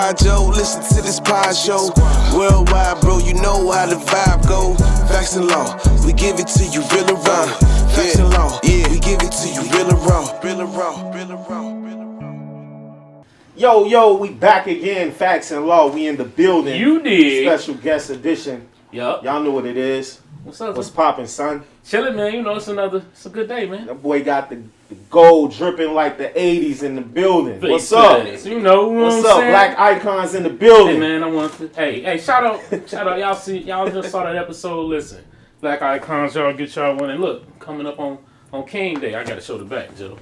squad, Joe. Listen to this pod show. Worldwide, bro, you know how the vibe go. Facts and law, we give it to you real and raw. Facts and law, yeah, we give it to you real and raw. Real and raw, real and raw. Yo, we back again. Facts and Law, we in the building. You did. Special guest edition. Yup. Y'all know what it is. What's up? What's poppin', son? Chillin', man. You know, it's a good day, man. That boy got the gold dripping like the 80s in the building. What's up? You know what's up? Black icons in the building. Hey, man, I want to. Hey, shout out. Y'all just saw that episode. Listen, Black icons, y'all get y'all one. And look, coming up on King Day, I gotta show the back, Joe.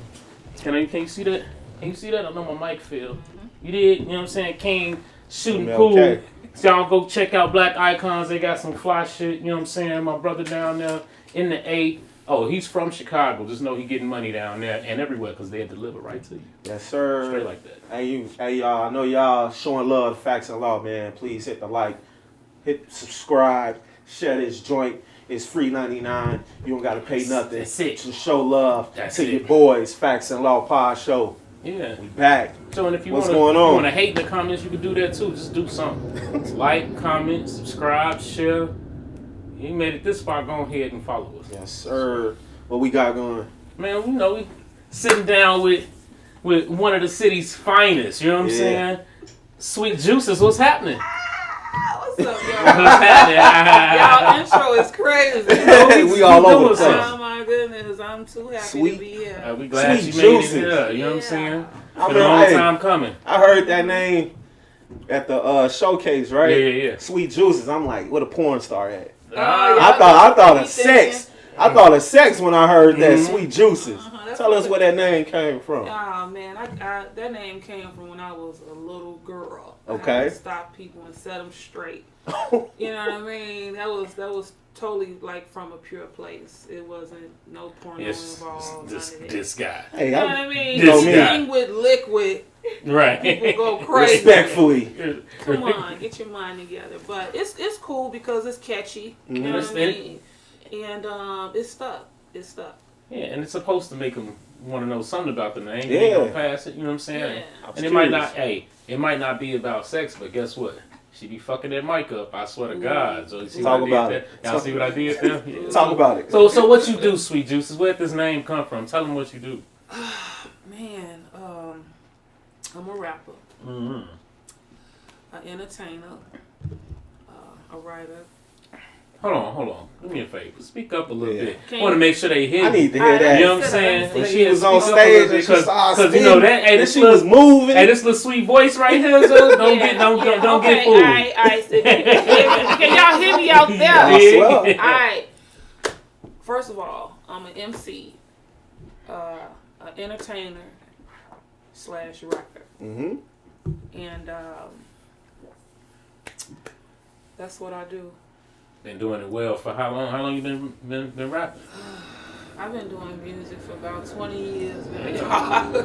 Can you see that? Can you see that? I know my mic fell. You did, you know what I'm saying? King shooting pool. Okay. So y'all go check out Black Icons. They got some fly shit, you know what I'm saying? My brother down there in the A. Oh, he's from Chicago. Just know he getting money down there and everywhere because they deliver right to you. Yes, sir. Straight like that. Hey, y'all. I know y'all showing love to Facts and Law, man. Please hit the like, hit subscribe, share this joint. It's free 99. You don't got to pay nothing. That's it. To show love to your boys. Facts and Law Podshow. Yeah. We back. So, and if you want to hate in the comments, you can do that too. Just do something. Like, comment, subscribe, share. You made it this far, go ahead and follow us. Yes, sir. What we got going? Man, we know we sitting down with one of the city's finest. You know what I'm saying? Sweet Juices, what's happening? What's up, y'all? What's happening? Y'all intro is crazy. We all over the place. Oh my goodness, I'm too happy to be here. We glad Sweet you made Juices. it here. You know what I'm saying? I Been a long time coming. I heard that name at the showcase, right? Yeah. Sweet Juices. I'm like, what a porn star at? Yeah, I thought of sex. I thought of sex when I heard that Sweet Juices. Tell us where that name came from. Oh man, that name came from when I was a little girl. Okay. I had to stop people and set them straight. You know what I mean? That was totally like from a pure place. It wasn't no porno involved. This guy. Hey, you know what I mean? This thing with liquid. Right. People go crazy. Respectfully. Come on, get your mind together. But it's cool because it's catchy. You know what I mean? And it's stuck. It's stuck. Yeah, and it's supposed to make them want to know something about the name. Yeah. You don't pass it, you know what I'm saying? Yeah. And it might not be about sex, but guess what? She be fucking that mic up, I swear to God. So you see Talk what about I did there? Y'all see what I did there? Yeah. Talk about it. So what you do, Sweet Juices? Where did this name come from? Tell them what you do. Man, I'm a rapper, Mm-hmm. an entertainer, a writer. Hold on. Do me a favor. Speak up a little bit. Can I want to make sure they hear you. I need to hear that. You know what I'm saying? When she was on stage and she started you know that. Hey, she was moving. Hey, this little sweet voice right here. So don't get fooled. All right. Can y'all hear me out there? I swear. All right. First of all, I'm an MC, an entertainer / rapper, Mm-hmm. and that's what I do. Been doing it well for how long? How long you been rapping? I've been doing music for about 20 years now.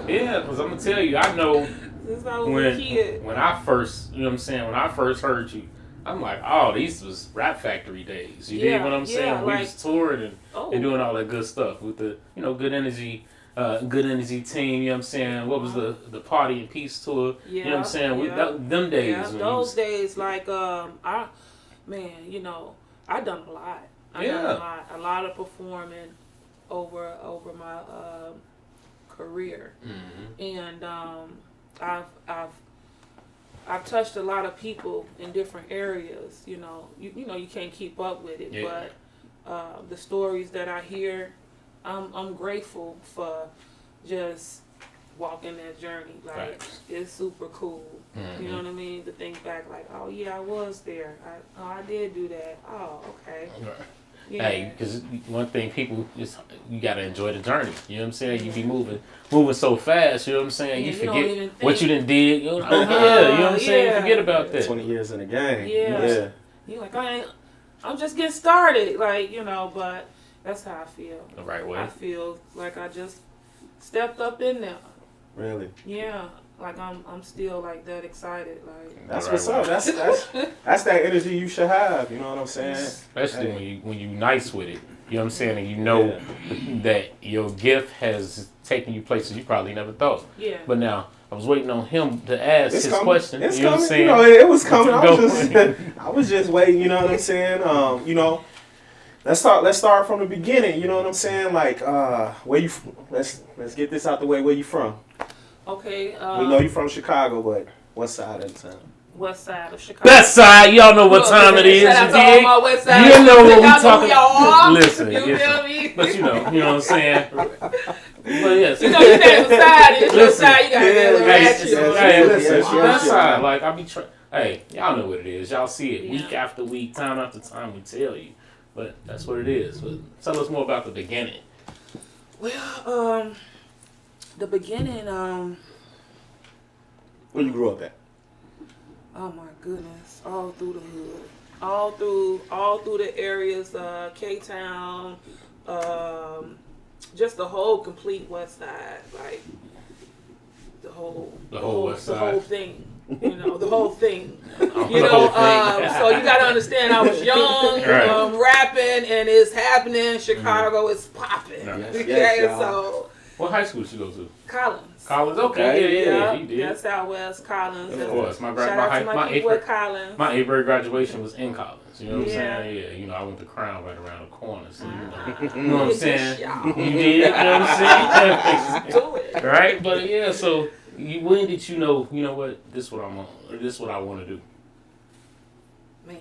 Yeah, because I'm gonna tell you, I know Since I was a kid. when I first, you know what I'm saying, when I first heard you, I'm like, oh, these was Rap Factory days. You dig what I'm saying? We was touring and doing all that good stuff with the, good energy team, you know what I'm saying? What was the Party and Peace tour? You know what I'm saying? Them days. Yeah, those days, like, I done a lot. I done a lot of performing over my career, and I've touched a lot of people in different areas. You can't keep up with it, but the stories that I hear, I'm grateful for just walking that journey. Like, it's super cool. You know what I mean? To think back, like, oh yeah, I was there. I did do that. Oh, okay. Right. Yeah. Hey, because one thing, people you gotta enjoy the journey. You know what I'm saying? You be moving so fast. You know what I'm saying? You forget what you done did. You know what I'm saying? Forget about that. 20 years in the game. Yeah. You're like, I'm just getting started. Like, but that's how I feel. The right way. I feel like I just stepped up in there. Really? Yeah. Like I'm still like that excited. Like that's what's up. That's that energy you should have. You know what I'm saying? Especially when you nice with it. You know what I'm saying? And you know that your gift has taken you places you probably never thought. Yeah. But now, I was waiting on him to ask It's his coming. question. It's you know coming. what I'm saying? You know, it was coming. Go. I was just waiting. You know what I'm saying? You know, let's start from the beginning. You know what I'm saying? Like, where you? Let's get this out the way. Where you from? Okay. We know you from Chicago, but what side of the town? West side of Chicago. Best side, y'all know what time it is. Shout out to all my west side. You know what we Y'all know talking who y'all are. Listen, You listen. feel me? But you know what I'm saying. But yes, You know you name the side, it's your Listen. side. You gotta get a little Hey, ratchet. hey, listen, yes, best yes. side. Like I be trying. Hey, y'all know what it is. Y'all see it Yeah. week after week, time after time. We tell you, but that's what it is. But tell us more about the beginning. Well, the beginning, Where you grew up at? oh my goodness, all through the hood, all through the areas, K-Town, just the whole complete west side, like the whole west side. the whole thing. You know, the whole thing. The You know, whole thing. so you gotta understand, I was young, Right. rapping, and it's happening. Chicago is popping. Yes, Okay, yes, so What high school did you go to? Collins. Collins. Okay, yeah, he did. That's Southwest Collins. Of course, Shout out to my people at Collins. My 8th grade graduation was in Collins. You know what I'm Yeah. saying? Yeah, you know, I went to Crown right around the corner, so you You know what I'm saying? y'all. You did, you know what I'm saying? Do it. Right? But yeah, so when did you know what, this is what I'm on, or this is what I want to do? Man,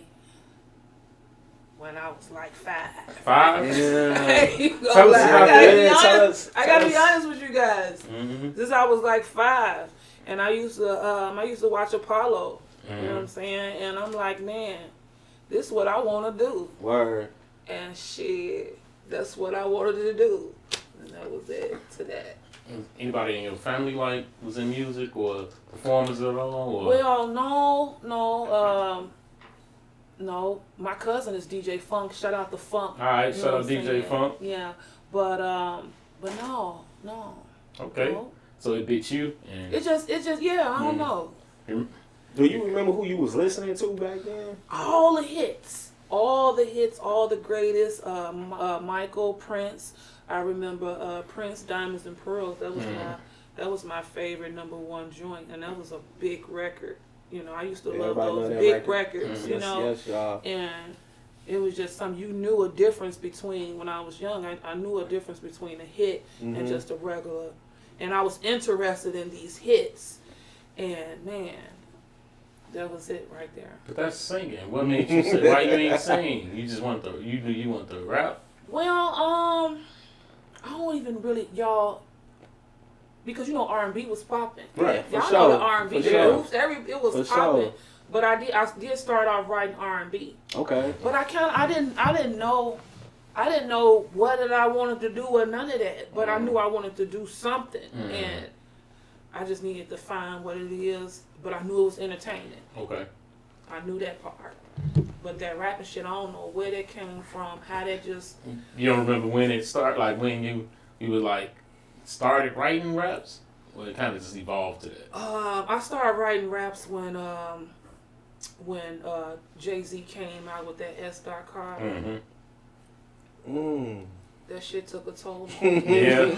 when I was like 5. 5? Yeah. You know, Tell us like, about that. I gotta be honest with you guys. Mm-hmm. Since I was like 5, and I used to watch Apollo. You know what I'm saying? And I'm like, man, this is what I want to do. Word. And shit, that's what I wanted to do. And that was it to that. Anybody in your family like was in music or performers at all? Or? Well, no. My cousin is DJ Funk. Shout out to Funk. All right, You know shout out what I'm DJ saying? Funk. Yeah, but no. Okay, No. so it beat you. And It just, yeah. I don't know. Do you remember who you was listening to back then? All the hits, all the greatest. Michael, Prince. I remember Prince, Diamonds and Pearls. That was my favorite #1 joint, and that was a big record. You know, I used to love Everybody those know that big record. records. You know, Yes, y'all. and it was just something you knew a difference between. When I was young, I knew a difference between a hit and just a regular. And I was interested in these hits, and man, that was it right there. but that's singing. What made you say? Why you ain't sing? You just want you want the rap? Well, I don't even really, y'all, because you know R&B was popping. Right, for Y'all sure. know the R&B For sure. groups. It was For popping. sure. But I did start off writing R&B. Okay. But I didn't know what did I wanted to do or none of that. But I knew I wanted to do something, and I just needed to find what it is. But I knew it was entertaining. Okay. I knew that part. But that rapping shit, I don't know where that came from. How that just. You don't remember when it started? Like when you were like started writing raps, or it kind of just evolved to that? I started writing raps when Jay-Z came out with that S. Carter. That shit took a toll on me. Yeah, it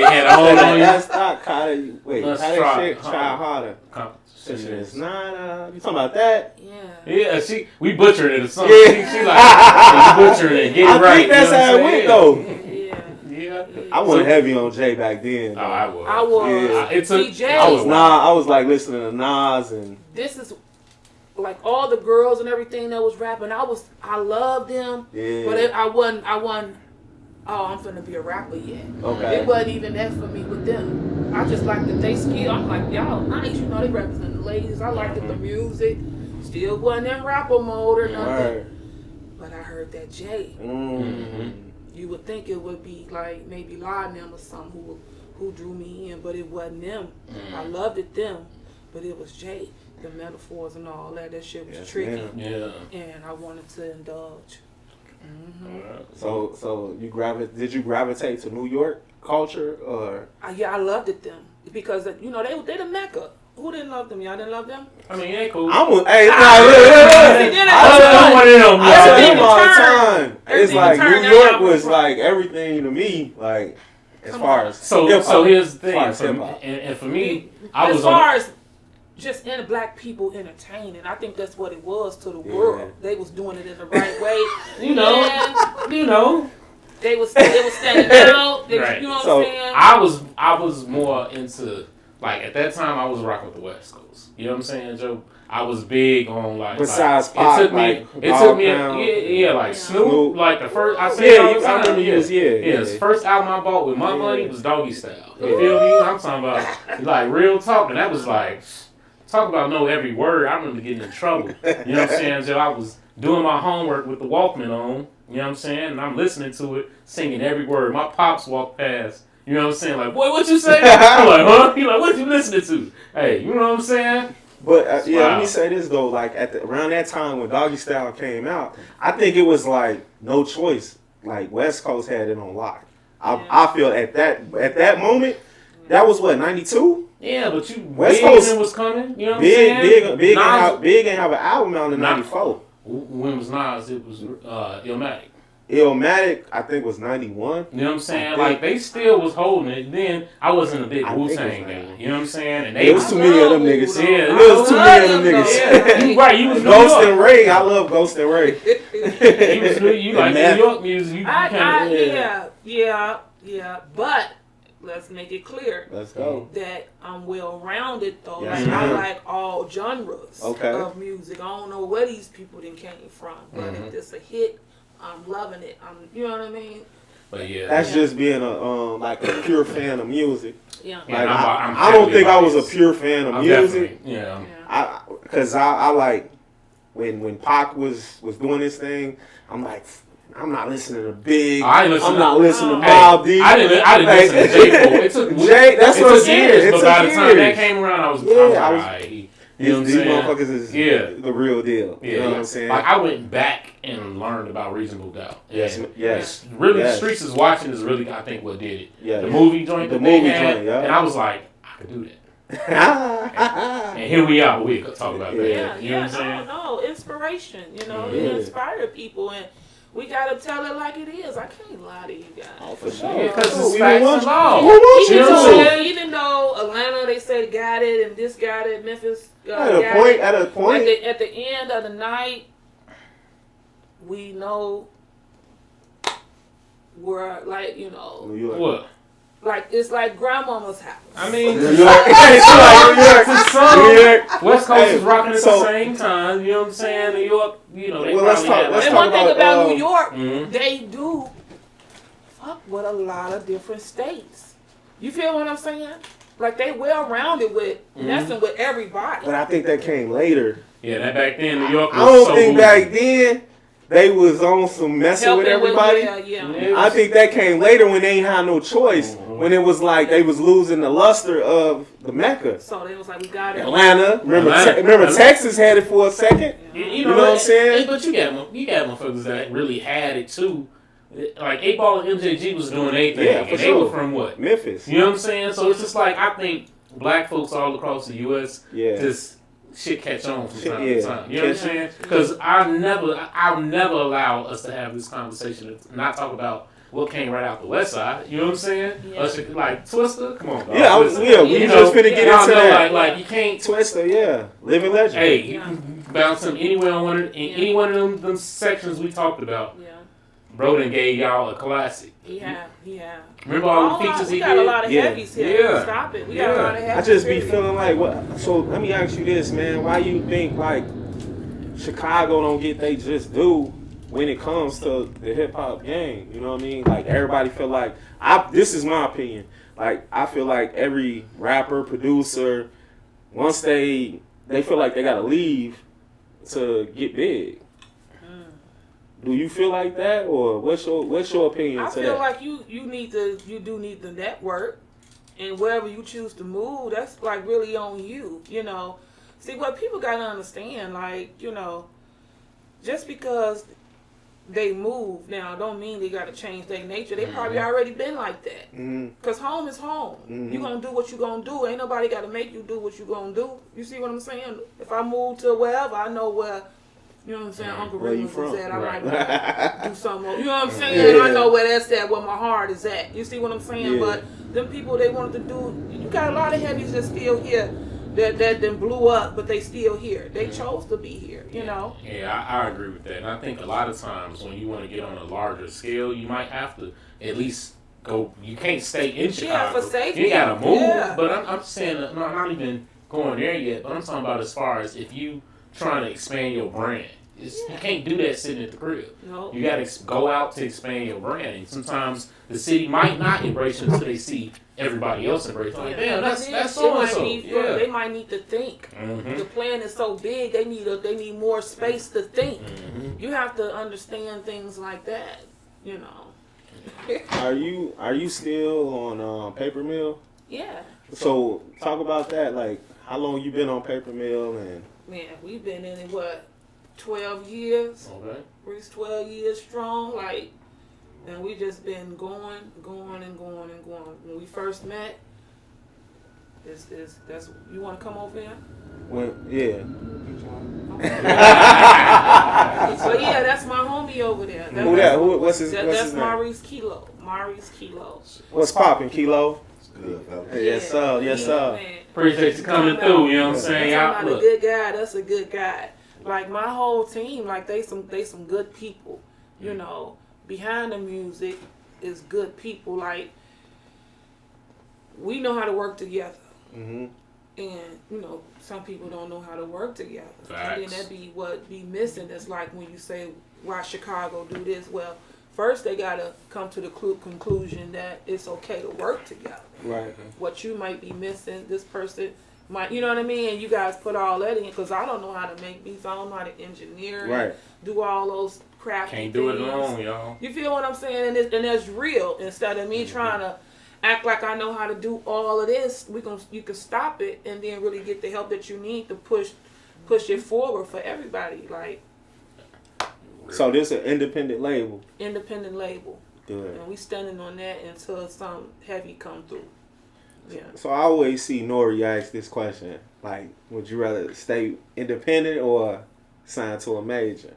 had a hold on you. That's not Carter. Wait, Let's how try that shit try harder? Competition It's is- not. You talking about that? Yeah. Yeah, we butchered it or something. Yeah. She like, we butchered it. Get it I right. think that's you know how what it I'm went though. Yeah. Yeah. I wasn't heavy on Jay back then. Oh, I was. I was. Yeah. It took. DJ. I was I was like listening to Nas and This is like all the girls and everything that was rapping. I loved them. yeah. But I wasn't. Oh, I'm finna be a rapper yet. Okay. It wasn't even that for me with them. I just liked that they skill. I'm like, y'all nice. You know, they represent the ladies. I liked the music. Still wasn't in rapper mode or nothing. Word. But I heard that Jay. You would think it would be like maybe Laudanum or something who drew me in, but it wasn't them. I loved it them, but it was Jay. The metaphors and all that shit was tricky. ma'am. Yeah. And I wanted to indulge. So did you gravitate to New York culture or? I loved it them because you know they the Mecca. Who didn't love them? Y'all didn't love them? I mean, it ain't cool. Hey, nah, look. I I tell them all the turn. time. It's Everything like turned New York out. was like everything to me. Like As far as so here's the thing, and for me, I was as far as just in black people entertaining. I think that's what it was to the world. They was doing it in the right way. you know. They was standing out. Right. You know what So, I'm saying? I was more into, like, at that time I was rocking with the West Coast. You know what I'm saying, Joe? I was big on, like, besides like, pop, it took me like Snoop, like the first I say all the time. His first album I bought with my money was Doggy Style. You feel me? I'm talking about like real talk, and that was like talk about know every word. I remember getting in trouble. You know what I'm saying, Joe? I was doing my homework with the Walkman on. You know what I'm saying? And I'm listening to it, singing every word. My pops walked past. You know what I'm saying? Like, boy, what you say? I'm like, huh? He like, what you listening to? Hey, you know what I'm saying? But let me say this though, like around that time when Doggy Style came out, I think it was like no choice. Like West Coast had it on lock. I feel at that moment, that was what, 92? Yeah, but West Coast was coming. You know what I'm saying? Big ain't have an album out in 94. When was Nas? It was Illmatic. Illmatic, I think, was 91. You know what I'm saying? Like, they still was holding it. Then, I wasn't a big Wu-Tang guy. You know what I'm saying? And there was too many of them niggas. Yeah, there was too many of them niggas. Yeah, right, you was New Ghost York. and Ray. I love Ghost and Ray. You like New York music. Yeah. But let's make it clear. Let's go. That I'm well-rounded, though. Yes, I like all genres of music. I don't know where these people then came from. But if it's a hit, I'm loving it. You know what I mean? But yeah, that's just being like a pure fan of music. Yeah. Like, I don't think I was a pure fan of music. Yeah. Because I like when Pac was doing this thing. I'm like, I'm not listening to Big. I'm not listening to Mobb Deep. I didn't listen to J. Cole. It took that's what I'm saying. But by the time that came around, I was like, you know what I'm these saying? motherfuckers is the real deal. Yeah, you know what I'm saying? Like, I went back and learned about Reasonable Doubt. Yes. Really, the Streets is Watching is really, I think, what did it. Yeah. The movie joint. Yeah. And I was like, I could do that. and here we are. We'll talk about that. Yeah. You know what I'm saying? No, inspiration. You know, it inspire people, and we gotta tell it like it is. I can't lie to you guys. Oh, for sure. Because it's facts and law. Even though Atlanta, they say got it, and this got it, Memphis at a point. At the end of the night, we know where, like, you know. New York. What? Like, it's like grandmama's house. I mean, New York. West Coast is rocking at the same time. You know what I'm saying? New York, you know, they let's talk and one thing about New York, mm-hmm. they do fuck with a lot of different states. You feel what I'm saying? Like, they well-rounded with messing with everybody. But I think that came later. Yeah, that back then, New York was I don't think back then they was on some messing with everybody. I think that came later when they ain't had no choice. When it was like they was losing the luster of the Mecca. So they was like, we got it. Atlanta. Remember Texas had it for a second? Yeah. You know what I'm saying? But you got motherfuckers that really had it too. Like 8 Ball and MJG was doing their thing. Yeah, for and sure. They were from what? Memphis. You know what I'm saying? So it's just like, I think black folks all across the U.S. just shit catch on from time to time. You know what I'm saying? Because I'll never allow us to have this conversation and not talk about what came right out the West Side. You know what I'm saying? Yeah. Like Twister, come on, dog. We just finna get into that. Like you can't Twister, living legend. Hey, you can bounce him anywhere on any one of them sections we talked about. Yeah. Bro done gave y'all a classic. Yeah. Remember all the features he did? We got a lot of heavies here. Yeah. Stop it. We got a lot of heavies. I just be feeling like, what? So let me ask you this, man. Why you think like Chicago don't get they just due when it comes to the hip hop game? You know what I mean? Like everybody feel like this is my opinion. Like I feel like every rapper, producer, once they feel like they gotta leave to get big. Do you feel like that, or what's your opinion I to that? feel like you do need the network, and wherever you choose to move, that's like really on you. You know, see what people gotta understand. Like, you know, just because they move now don't mean they gotta change their nature. They probably already been like that. Cause home is home. You gonna do what you gonna do. Ain't nobody gotta make you do what you gonna do. You see what I'm saying? If I move to wherever, I know where You know what I'm saying? Uncle Where you Remus from? is at. I Right. might do something. You know what I'm saying? Yeah. I know where that's at, where my heart is at. You see what I'm saying? Yeah. But them people, they wanted to do. You got a lot of heavies that's still here, that then blew up, but they still here. They chose to be here. You know. Yeah, I agree with that. And I think a lot of times when you want to get on a larger scale, you might have to at least go. You can't stay in Chicago. For safety. You gotta move. Yeah. But I'm saying, no, I'm not even going there yet. But I'm talking about as far as if you trying to expand your brand. You can't do that sitting at the crib. No. You got to go out to expand your brand. And sometimes the city might not embrace you until they see everybody else embrace it. Like, damn, that's so and so. They might need to think. Mm-hmm. The plan is so big, they need more space to think. Mm-hmm. You have to understand things like that. You know. Are you still on Paper Mill? Yeah. So talk about that. Like, how long you been on Paper Mill? And Man, we've been in it, 12 years. Okay. We're 12 years strong, and we just been going. When we first met, that's you want to come over here? yeah. So yeah, that's my homie over there. Who that? What's his That's name? Maurice Kilo. Maurice Kilo. What's popping, Kilo? Good, fellas. Yes, sir. Yes, sir. Man. Appreciate you coming through. You know what I'm saying? That's Y'all, not a look. good guy. That's a good guy. Like my whole team, like they some good people. You know, behind the music is good people. Like we know how to work together. Mm-hmm. And you know, some people don't know how to work together. Facts. And then that be what be missing. It's like when you say, "Why Chicago do this?" Well, first they gotta come to the conclusion that it's okay to work together. Right. What you might be missing, this person might, you know what I mean? And you guys put all that in, because I don't know how to make beats. I don't know how to engineer, Right. do all those crafty Can't do it things. alone, y'all. You feel what I'm saying? And that's real. Instead of me trying to act like I know how to do all of this, you can stop it and then really get the help that you need to push it forward for everybody. Like So this is an independent label. independent label, Good. and we standing on that until some heavy come through. Yeah. So I always see Nori ask this question, like, would you rather stay independent or sign to a major?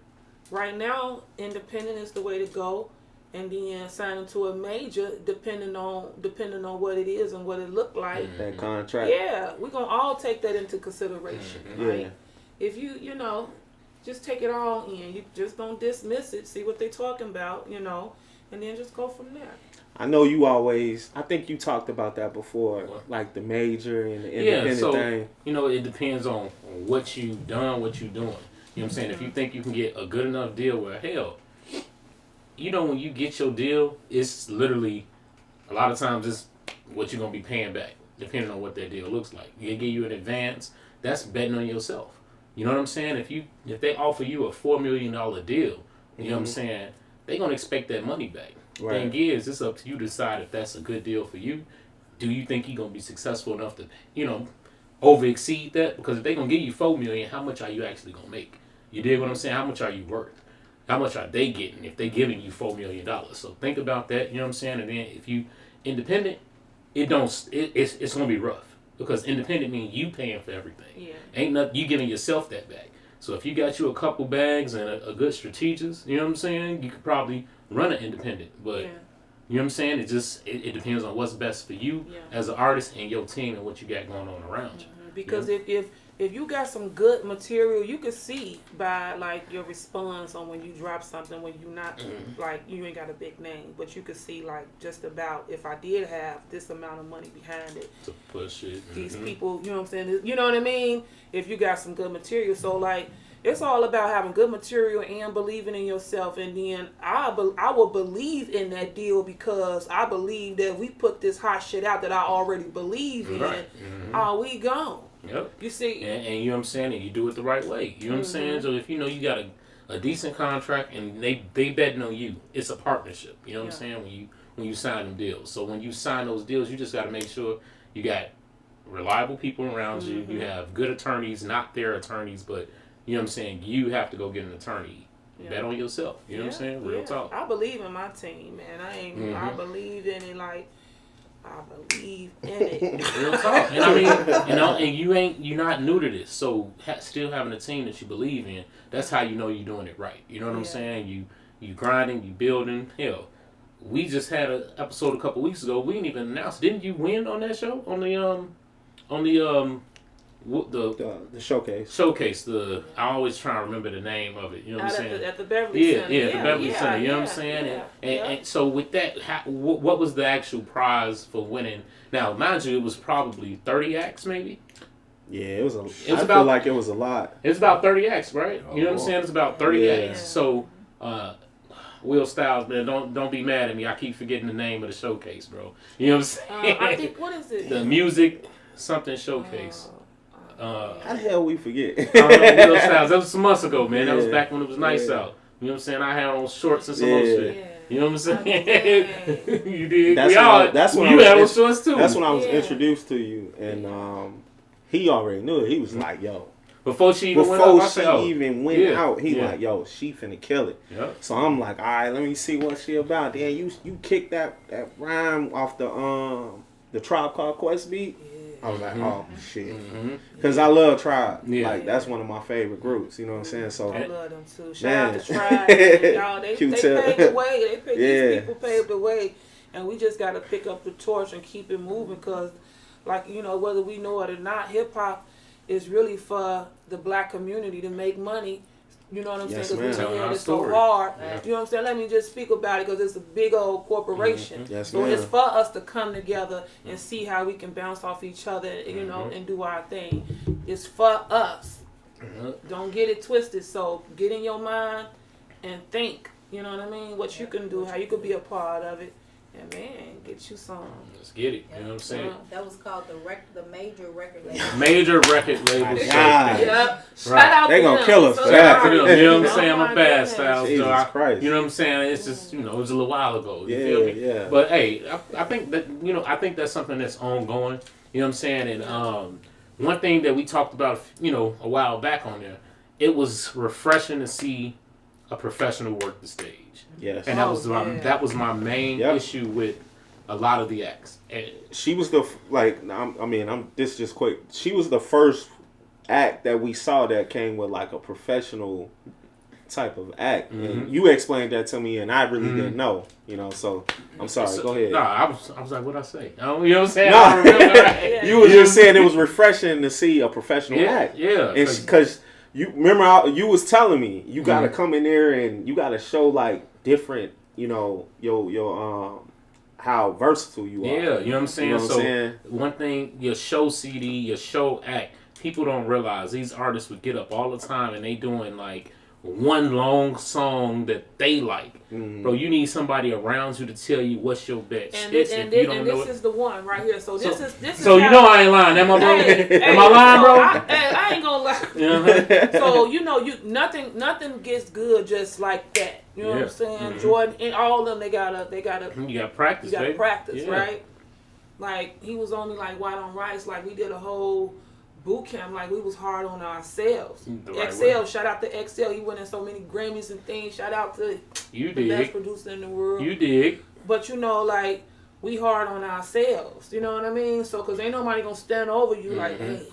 Right now, independent is the way to go, and then signing to a major, depending on what it is and what it look like. That contract. Yeah, we're gonna all take that into consideration. Like, Yeah. if you know, just take it all in. You just don't dismiss it. See what they talking about, and then just go from there. I know you always, I think you talked about that before, like the major and the independent thing. It depends on what you done, what you doing. You know what I'm saying? If you think you can get a good enough deal, well, hell, when you get your deal, it's literally, a lot of times it's what you're going to be paying back, depending on what that deal looks like. They give you an advance, that's betting on yourself. You know what I'm saying? If they offer you a $4 million deal, you know what I'm saying, they're going to expect that money back. Right. Thing is, it's up to you to decide if that's a good deal for you. Do you think you're going to be successful enough to, over exceed that? Because if they're going to give you $4 million, how much are you actually going to make? You dig what I'm saying? How much are you worth? How much are they getting if they're giving you $4 million? So think about that, you know what I'm saying? And then if you independent, it's going to be rough. Because independent means you paying for everything. Yeah. Ain't nothing, you giving yourself that back. So if you got you a couple bags and a good strategist, you know what I'm saying? You could probably run an independent. But, you know what I'm saying? It depends on what's best for you as an artist and your team and what you got going on around you. Because if you got some good material, you can see by like your response on when you drop something, when you not like you ain't got a big name, but you can see like just about if I did have this amount of money behind it To push it. these people, you know what I'm saying? You know what I mean? If you got some good material. So, like, it's all about having good material and believing in yourself. And then I will believe in that deal because I believe that we put this hot shit out that I already believe in. Right. Are we gone? Yep. You see? And you know what I'm saying? And you do it the right way. You know what I'm saying? So if you got a decent contract and they betting on you, it's a partnership. You know what I'm saying? When you sign them deals. So when you sign those deals, you just got to make sure you got reliable people around you. You have good attorneys, not their attorneys, but you know what I'm saying? You have to go get an attorney. Bet on yourself. You know what I'm saying? Real talk. I believe in my team, man. I believe in it. Like, I believe in it. Real talk. And I mean, and you're not new to this. So still having a team that you believe in, that's how you know you're doing it right. You know what I'm saying? You grinding, you building. Hell, we just had an episode a couple weeks ago. We didn't even announce. Didn't you win on that show? On the showcase. Showcase. I always try to remember the name of it. You know what I'm saying? At the Beverly Center. Yeah, the Beverly Center. You know what I'm saying? And so with that, what was the actual prize for winning? Now, mind you, it was probably 30 acts, maybe. Yeah, it was. I feel like it was a lot. It's about 30 acts, right? You know what I'm saying? It's about 30 acts. So, Will Styles, man, don't be mad at me. I keep forgetting the name of the showcase, bro. You know what I'm saying? I think, what is it? The music something showcase. How the hell we forget? Will Styles. That was some months ago, man. That was back when it was nice out. You know what I'm saying? I had on shorts and some other shit. Yeah. You know what I'm saying? You did. That's when you had on shorts too. That's when I was introduced to you, and he already knew it. He was like, "Yo." Before she even went out, he like, "Yo, she finna kill it." Yep. So I'm like, "All right, let me see what she about." Then you kicked that rhyme off the Tribe Called Quest beat. I was like, oh shit, because I love Tribe. Yeah. Like that's one of my favorite groups. You know what I'm saying? So I love them too. Shout out to Tribe, y'all. They paved the way. These people paved the way, and we just got to pick up the torch and keep it moving. Cause, like whether we know it or not, hip hop is really for the black community to make money. You know what I'm saying? Because it's so hard. Yeah. You know what I'm saying? Let me just speak about it because it's a big old corporation. Yes, so it's for us to come together and see how we can bounce off each other, and do our thing. It's for us. Don't get it twisted. So get in your mind and think. You know what I mean? What you can do, how you could be a part of it. And man, get you some. Let's get it. You know what I'm saying? That was called the major record label. Major record label. Yep. Shout out they to gonna kill us for that. that. You know what I'm saying? I'm a bad style. Jesus Christ. You know what I'm saying? It's just, it was a little while ago. You feel me? Yeah. But hey, I think that, I think that's something that's ongoing. You know what I'm saying? And one thing that we talked about, a while back on there, it was refreshing to see a professional work the stage. Yes. And that was my main issue with a lot of the acts. And she was this just quick. She was the first act that we saw that came with like a professional type of act. And you explained that to me, and I really didn't know. So I'm sorry. Go ahead. Nah, I was like, what'd I say? You know what I'm saying? No. I don't remember, right? You was just saying it was refreshing to see a professional act. Yeah. Because you remember you was telling me you got to come in there and you got to show like different, your how versatile you are. Yeah, you know what I'm saying? You know what I'm saying? One thing, your show CD, your show act, people don't realize these artists would get up all the time and they doing like one long song that they like. Bro, you need somebody around you to tell you what's your best. This is the one right here. So this is. So I ain't lying, am I, bro? Am I lying, bro? I ain't gonna lie. So nothing gets good just like that. You know what I'm saying? Jordan and all of them, they gotta. You gotta practice. You gotta practice, right? Like he was on me like White on Rice. Like we did a whole boot camp. Like we was hard on ourselves. XL, shout out to XL. He went in so many Grammys and things. Shout out to the best producer in the world. You dig? But like we hard on ourselves. You know what I mean? So cause ain't nobody gonna stand over you like, hey,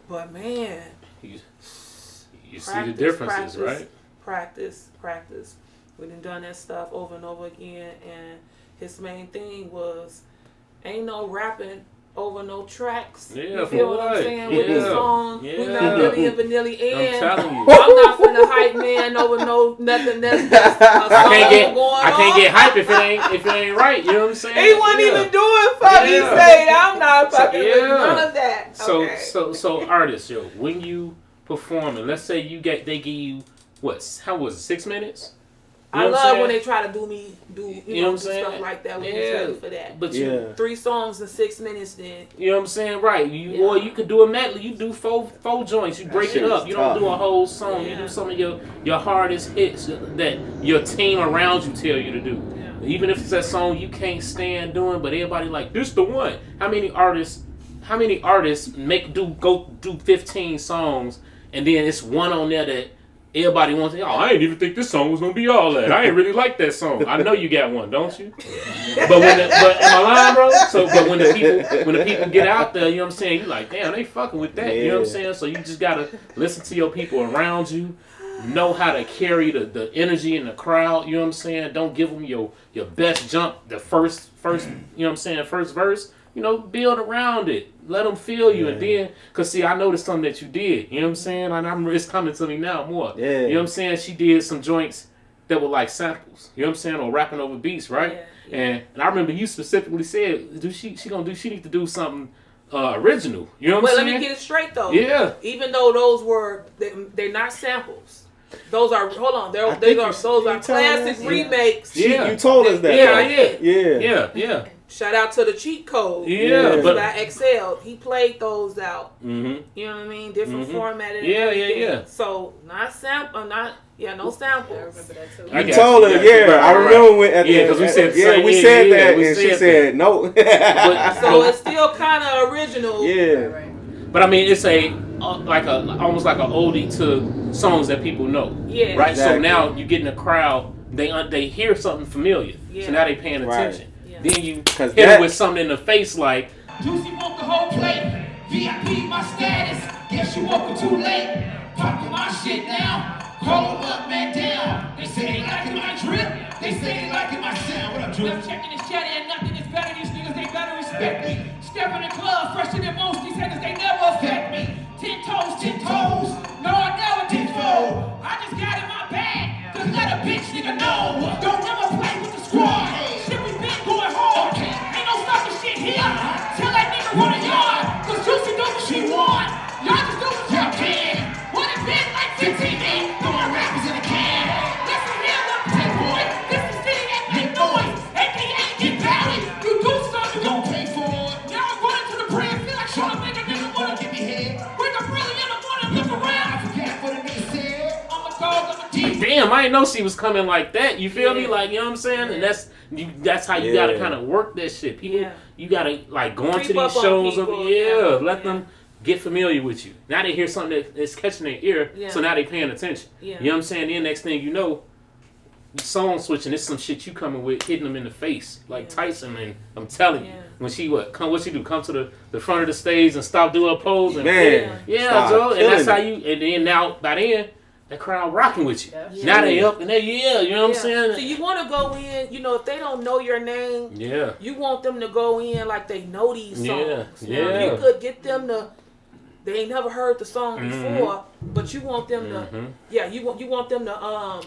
But man, you see the differences, right? Practice. We done that stuff over and over again, and his main thing was ain't no rapping over no tracks. Yeah, you feel what I'm saying? With the song, we not Milli and Vanilli, and I'm telling you, I'm not finna hype man over nothing that's I can't get hype if it ain't right. You know what I'm saying? He wasn't even doing fucking say. I'm not fucking with none of that. So artists, when you performing, let's say they give you how was it, 6 minutes? You know I love when they try to do stuff like that. We was ready for that. But 3 songs in 6 minutes then. You know what I'm saying? Right. Or you could do a medley. You do four joints. You break it up. You don't do a whole song. You do some of your hardest hits that your team around you tell you to do. Yeah. Even if it's that song you can't stand doing, but everybody like, this the one. How many artists go do 15 songs and then it's one on there that everybody wants to, I ain't even think this song was gonna be all that. I ain't really like that song. I know you got one, don't you? But am I lying, bro? But when the people get out there, you know what I'm saying, you like, damn, they fucking with that. You know what I'm saying? So you just gotta listen to your people around you, know how to carry the energy in the crowd, you know what I'm saying? Don't give them your best jump, the first, you know what I'm saying, first verse. You know, build around it. Let them feel you. And then, because see, I noticed something that you did. You know what I'm saying? And it's coming to me now more. Yeah. You know what I'm saying? She did some joints that were like samples. You know what I'm saying? Or rapping over beats, right? Yeah. And I remember you specifically said, she need to do something original. You know what I'm saying? Let me get it straight though. Yeah. Even though those were, they're not samples. Those are, hold on, those are classic remakes. Yeah. You told us that. Yeah. Shout out to the cheat code. Yeah, but I excelled. He played those out. Mm-hmm. You know what I mean? Different formatted. Yeah. So no samples. I remember that too. You told her, I remember when because we said we said that, and she said no. So it's still kind of original. Yeah. Right. But I mean, it's almost like an oldie to songs that people know. Yeah. Right. Exactly. So now you get in the crowd, they hear something familiar. Yeah. So now they paying attention. Right. Then you hit them with something in the face like, Juicy want the whole plate. VIP my status. Guess you woke up too late. Popping my shit now. Call them up, man, down. They say they liking my drip. They say they liking my sound. What up, Drew? Left checking this chatty and nothing is better. These niggas, they better respect me. Step in the club, fresher than most. These niggas, they never affect me. 10 toes. No, I never did fold. I just got in my bag. Just let a bitch nigga know. Don't ever play with the squad. Shit, we been going hard. Ain't no stopping shit here. Tell that nigga run a yard. Cause Juicy do what she want. Y'all just do what y'all can. What it been like 15 days? Throwing rappers in the can. Listen here, little playboy. This is the city that make noise. AKA get valid. You do something, you gon' pay for it. Now I'm running to the brand. Feel like trying to make a nigga wanna give me head. Wake up early in the morning, look around. I forget what a nigga said. I'm a dog, I'm a deep. damn, I didn't know she was coming like that. You feel me? Like, you know what I'm saying? And that's how you gotta kind of work that shit. People, you gotta like go into these shows let them get familiar with you. Now they hear something that's catching their ear, so now they paying attention. You know what I'm saying? Then next thing you know, song switching, it's some shit you coming with, hitting them in the face like Tyson. And I'm telling you, when she what she do? Come to the front of the stage and stop doing a pose and Joe. And that's how you. And then now by then, that crowd rocking with you. Now they up and they you know what I'm saying? So you want to go in, if they don't know your name, you want them to go in like they know these songs. You could get them to. They ain't never heard the song before, but you want them to. You want them to.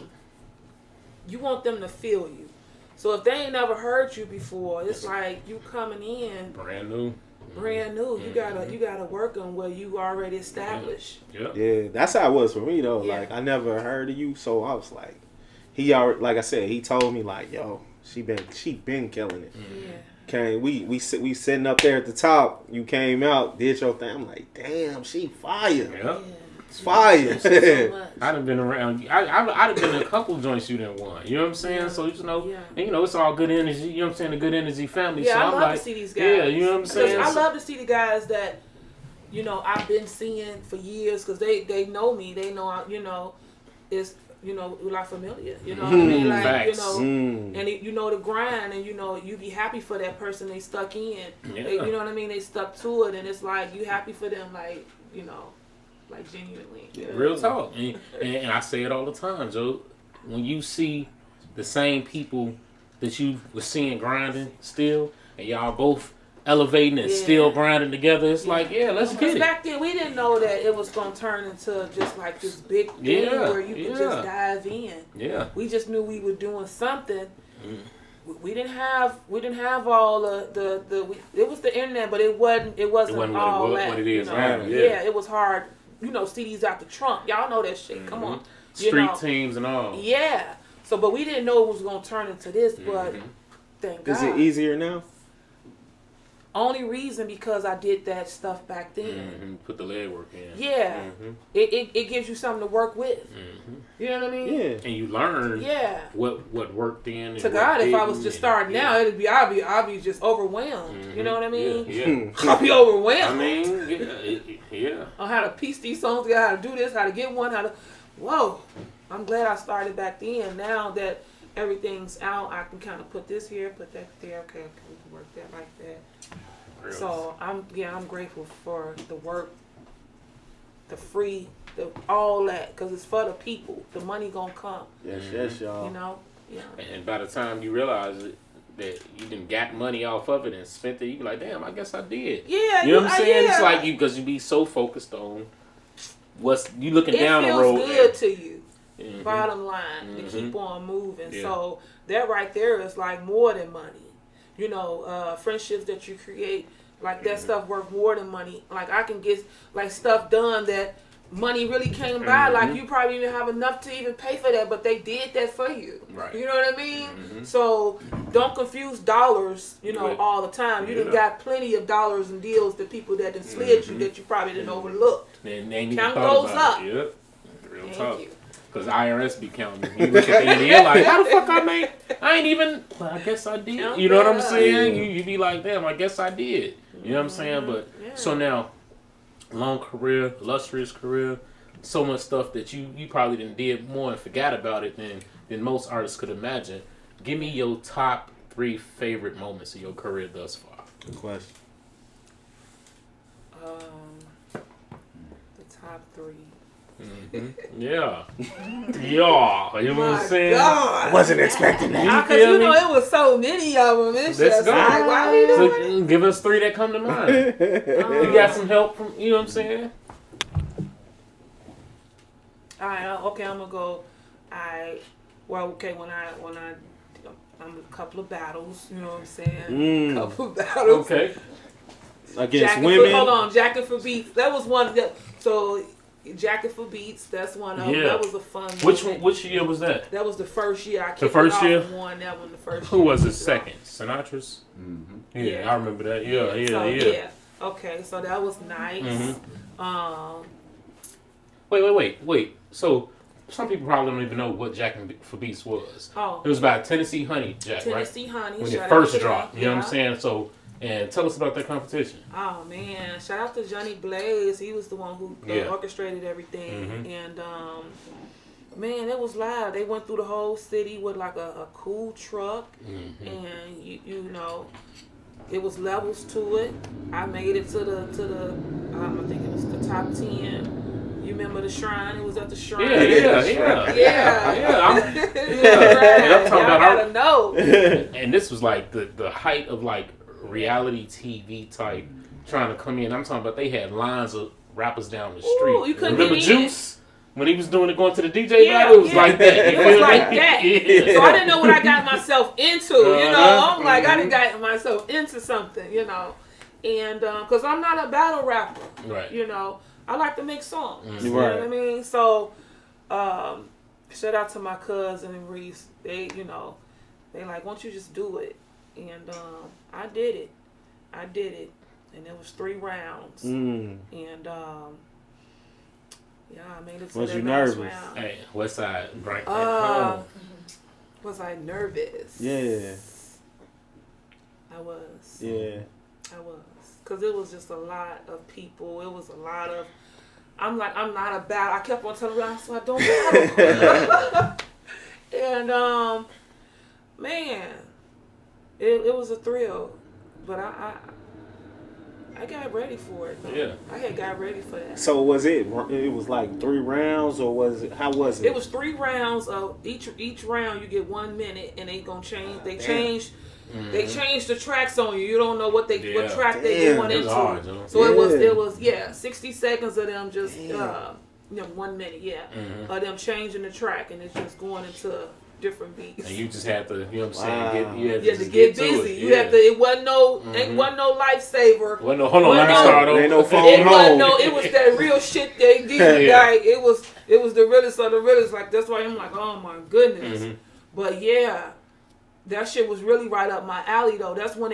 You want them to feel you. So if they ain't never heard you before, it's like you coming in brand new. You gotta work on where you already established. Yeah, that's how it was for me though. Like I never heard of you, so I was like, he already, like I said, he told me like, yo, she been killing it. We sitting up there at the top. You came out, did your thing. I'm like, damn, she fire. It's fire. I'd have been around. I'd have been in a couple joints you didn't want. You know what I'm saying? So and it's all good energy. You know what I'm saying? The good energy family. Yeah, so I love to see these guys. Yeah, you know what I'm saying? I love to see the guys that, I've been seeing for years because they know me. They know, it's we're like familiar. You know what I mean? Like Facts. and the grind, and you be happy for that person they stuck in. They, you know what I mean? They stuck to it, and it's like you happy for them, like like genuinely. Real talk. And I say it all the time, Joe. When you see the same people that you were seeing grinding still, and y'all both elevating and still grinding together, it's like, let's get it. Back then, we didn't know that it was going to turn into just like this big thing where you could just dive in. Yeah. We just knew we were doing something. We didn't have all it was the internet, but it wasn't all that. What it is, it was hard. CDs out the trunk. Y'all know that shit. Come on. Street teams and all. Yeah. So, but we didn't know it was going to turn into this, but thank God. Is it easier now? Only reason because I did that stuff back then. Put the legwork in. Yeah. It gives you something to work with. You know what I mean? Yeah. And you learn what worked then. To God, if I was just starting now, I'd be just overwhelmed. You know what I mean? Yeah. I'd be overwhelmed. I mean, On how to piece these songs together, how to do this, how to get one, whoa, I'm glad I started back then. Now that everything's out, I can kind of put this here, put that there. Okay, we can work that like that. Real. So I'm grateful for the work, the free, all that, because it's for the people. The money gonna come. Yes, y'all. You know. Yeah. And by the time you realize it, that you done got money off of it and spent it, you be like, damn, I guess I did. Yeah. You know what I'm saying? Yeah. It's like because you be so focused on what's you looking down the road. It feels good to you. Mhm. Bottom line, to Mhm. keep on moving. Yeah. So that right there is like more than money. You know, friendships that you create, like that stuff worth more than money. Like I can get like stuff done that money really came by. Like you probably didn't have enough to even pay for that, but they did that for you. Right. You know what I mean? So don't confuse dollars, you know, Right. all the time. You done Yeah. got plenty of dollars and deals to people that done slid you that you probably didn't overlook. And they ain't even Count thought those about up. it. Yep. Real Thank talk. you. Because IRS be counting. You look at the end of the year like, how the fuck I made? I ain't even. Well, I guess I did. Count You know what I'm that up. saying? You be like, damn, I guess I did. You know what I'm saying? But Yeah. so now, long career, illustrious career, so much stuff that you probably did more and forgot about it than most artists could imagine. Give me your top 3 favorite moments of your career thus far. Good question. The top 3. Yeah. Yeah. You know what I'm saying? God. Wasn't expecting that. Because you know it was so many of them. It's Let's just go. like, why we doing it? So, give us 3 that come to mind. You got some help from, you know what I'm saying? All right, okay, I'm gonna go. I'm a couple of battles. You know what I'm saying? Couple of battles. Okay. Against women. Hold on, Jacket for Beats. That was one. So Jacket for Beats. That's one of them. Yeah. That was a fun. Which moment. one? Which year was that? That was the first year. I kicked The first it off year? and won that one. The first. Who year. was it second? Sinatra's? Yeah, Yeah. I remember that. Yeah. So, okay, so that was nice. Wait. So, some people probably don't even know what Jack for Beats was. Oh. It was about Tennessee Honey Jack, Tennessee right? Honey. When shout it out first to dropped. them. You know what I'm Yeah. saying? So, and tell us about that competition. Oh man! Shout out to Johnny Blaze. He was the one who orchestrated everything, and man, it was live. They went through the whole city with like a cool truck, and you know, it was levels to it. I made it to the I think it was the top 10. You remember the shrine? It was at the shrine. Yeah. I'm talking Y'all about gotta know. And this was like the height of like reality TV type trying to come in. I'm talking about they had lines of rappers down the street. Ooh, you couldn't Remember get in. Juice? When he was doing it, going to the DJ battle, it was like that. It was like that. Yeah. So I didn't know what I got myself into. You know, I'm like, I done got myself into something. You know, and because I'm not a battle rapper. Right. You know, I like to make songs. You Right. know what I mean? So, shout out to my cousin and Reese. They, you know, they like, why don't you just do it? And I did it. And it was 3 rounds. And yeah, I made it to Was that you last nervous? round. Hey, West Side, right at home. Was I nervous? Yeah. I was. Yeah. I was. Because it was just a lot of people. It was a lot of... I'm like, I'm not a battle. I kept on telling her, so I don't battle. And, man, it was a thrill. But I got ready for it. Though. Yeah. I had got ready for that. So was it? It was like 3 rounds, or was it? How was it? It was 3 rounds of each round. You get 1 minute, and they gonna change. They changed. They changed the tracks on you. You don't know what track they going It was into. hard, you know? So it was 60 seconds of them just 1 minute of them changing the track, and it's just going into different beats. And you just had to, you know what I'm Wow. saying? You had You to had to just get to busy. it. You had to. It wasn't no lifesaver. Well, no, hold on, Well, let me no, start over. ain't no phone It wasn't home. it was that real shit they did. Yeah. Like it was the realest of the realest. Like that's why I'm like, oh my goodness. But yeah, that shit was really right up my alley though. That's when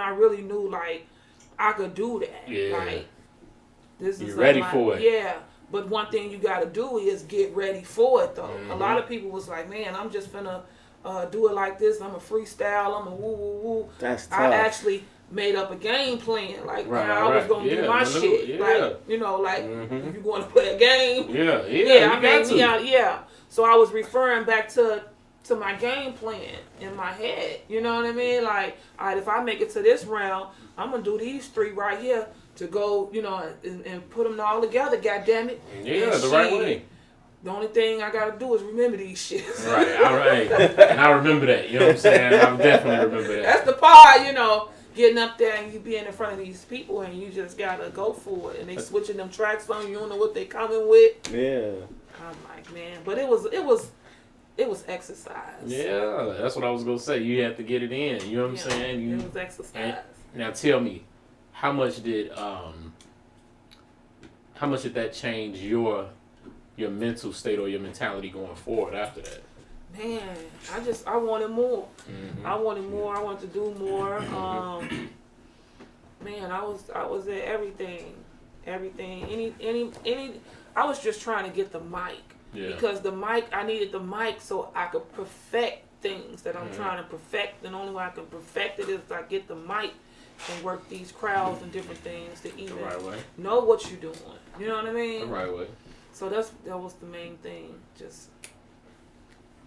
I really knew like I could do that. Yeah. Like this is You ready for it. Yeah. But one thing you gotta do is get ready for it though. A lot of people was like, man, I'm just finna do it like this. I'm a freestyle. I'm a woo woo woo. That's tough. I made up a game plan. Like, Right, how I was right. gonna do Yeah, my maneuver, shit. yeah. Like, you know, like Mhm. if you want to play a game, Yeah, I you made got me to. out. Yeah. So I was referring back to my game plan in my head. You know what I mean? Like, all right, if I make it to this round, I'm gonna do these 3 right here to go, you know, and put them all together. God damn it. Yeah, And the right shit, way. The only thing I gotta do is remember these shits. Right, all right. And I remember that. You know what I'm saying? I definitely remember that. That's the part, you know, getting up there and you being in front of these people and you just gotta go for it. And they switching them tracks on you, don't know what they coming with. Yeah. I'm like, man, but it was exercise. Yeah, that's what I was gonna say. You have to get it in. You know what I'm saying? It was exercise. Now tell me, how much did that change your mental state or your mentality going forward after that? Man, I wanted more. Mm-hmm. I wanted more. I wanted to do more. Man, I was at everything. Any. I was just trying to get the mic. Yeah. Because I needed the mic so I could perfect things that I'm trying to perfect. And the only way I can perfect it is I get the mic and work these crowds and different things to even right way. know what you're doing. You know what I mean? The right way. So that was the main thing. Just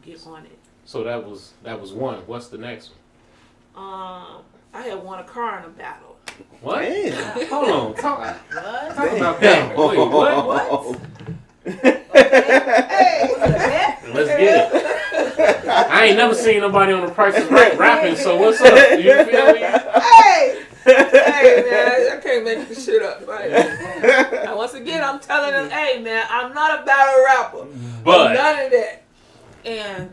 get on it. So that was one. What's the next one? I had won a car in a battle. What? Damn. Hold on. Talk What? about that. Wait, what? Hey, was it a bet? Let's get it. I ain't never seen nobody on the Price is Right rapping, so what's up? You feel me? Hey, man, I can't make this shit up. Like, and once again, I'm telling them, hey, man, I'm not a battle rapper. But None of that. And,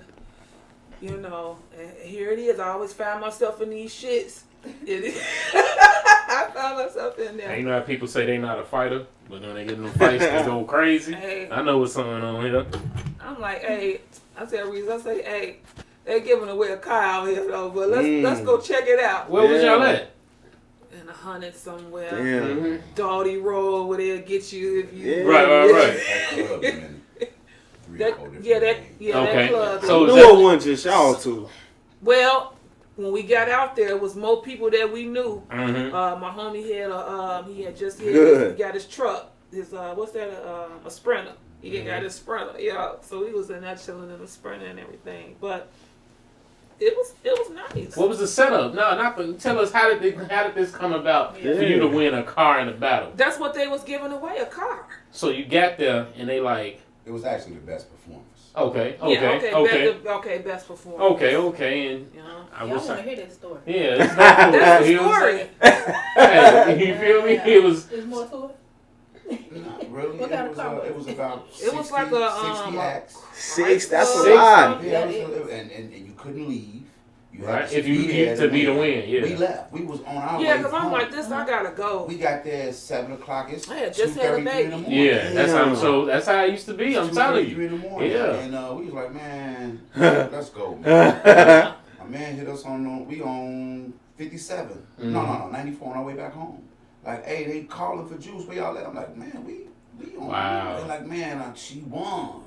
you know, here it is. I always find myself in these shits. I found myself in there. you know how people say they not a fighter, but when they get in them fights, they go crazy. Hey. I know what's going on here. I'm like, hey, I tell Reese, I say, hey, they giving away a car out here though, but let's go check it out. Where was y'all at? In 100 somewhere. Damn. Doughty Road where they'll get you if you. Yeah. Right. That Okay. club. So Knew is that- it wasn't just y'all two. Well, when we got out there, it was more people that we knew. Mhm. My homie had Good. he got his truck. His what's that? A Sprinter. He got his Sprinter. Yeah. So he was in that chilling in the Sprinter and everything. But it was nice. What was the setup? No, tell us how did this come about for you to win a car in a battle? That's what they was giving away, a car. So you got there and they like, It was actually the best performance. okay, Best performance. okay, and You know? I Y'all wish want to I, hear that story? yeah, it's not cool. That's the You know what I'm story. saying? Hey, you feel me? It was, There's more to it? Not really. What kind of car was It was about It was like a, 60 acts. 6, that's a Six, lot. Yeah, Yeah, it was, and you couldn't leave. You had Right, to if you be get there to be the win, yeah. We left. We was on our way Yeah, because I'm home. like this. I gotta go. We got there at 7 o'clock. It's I had just had a 2:33 in the baby. morning. yeah, that's how. Damn. So that's how it used to be. I'm telling 2:33 you. in the morning. Yeah. And we was like, man, let's go, man. My man hit us we on 57. No, 94 on our way back home. Like, hey, they calling for juice. Where y'all at? I'm like, man, we on. Wow. They're like, man, she won.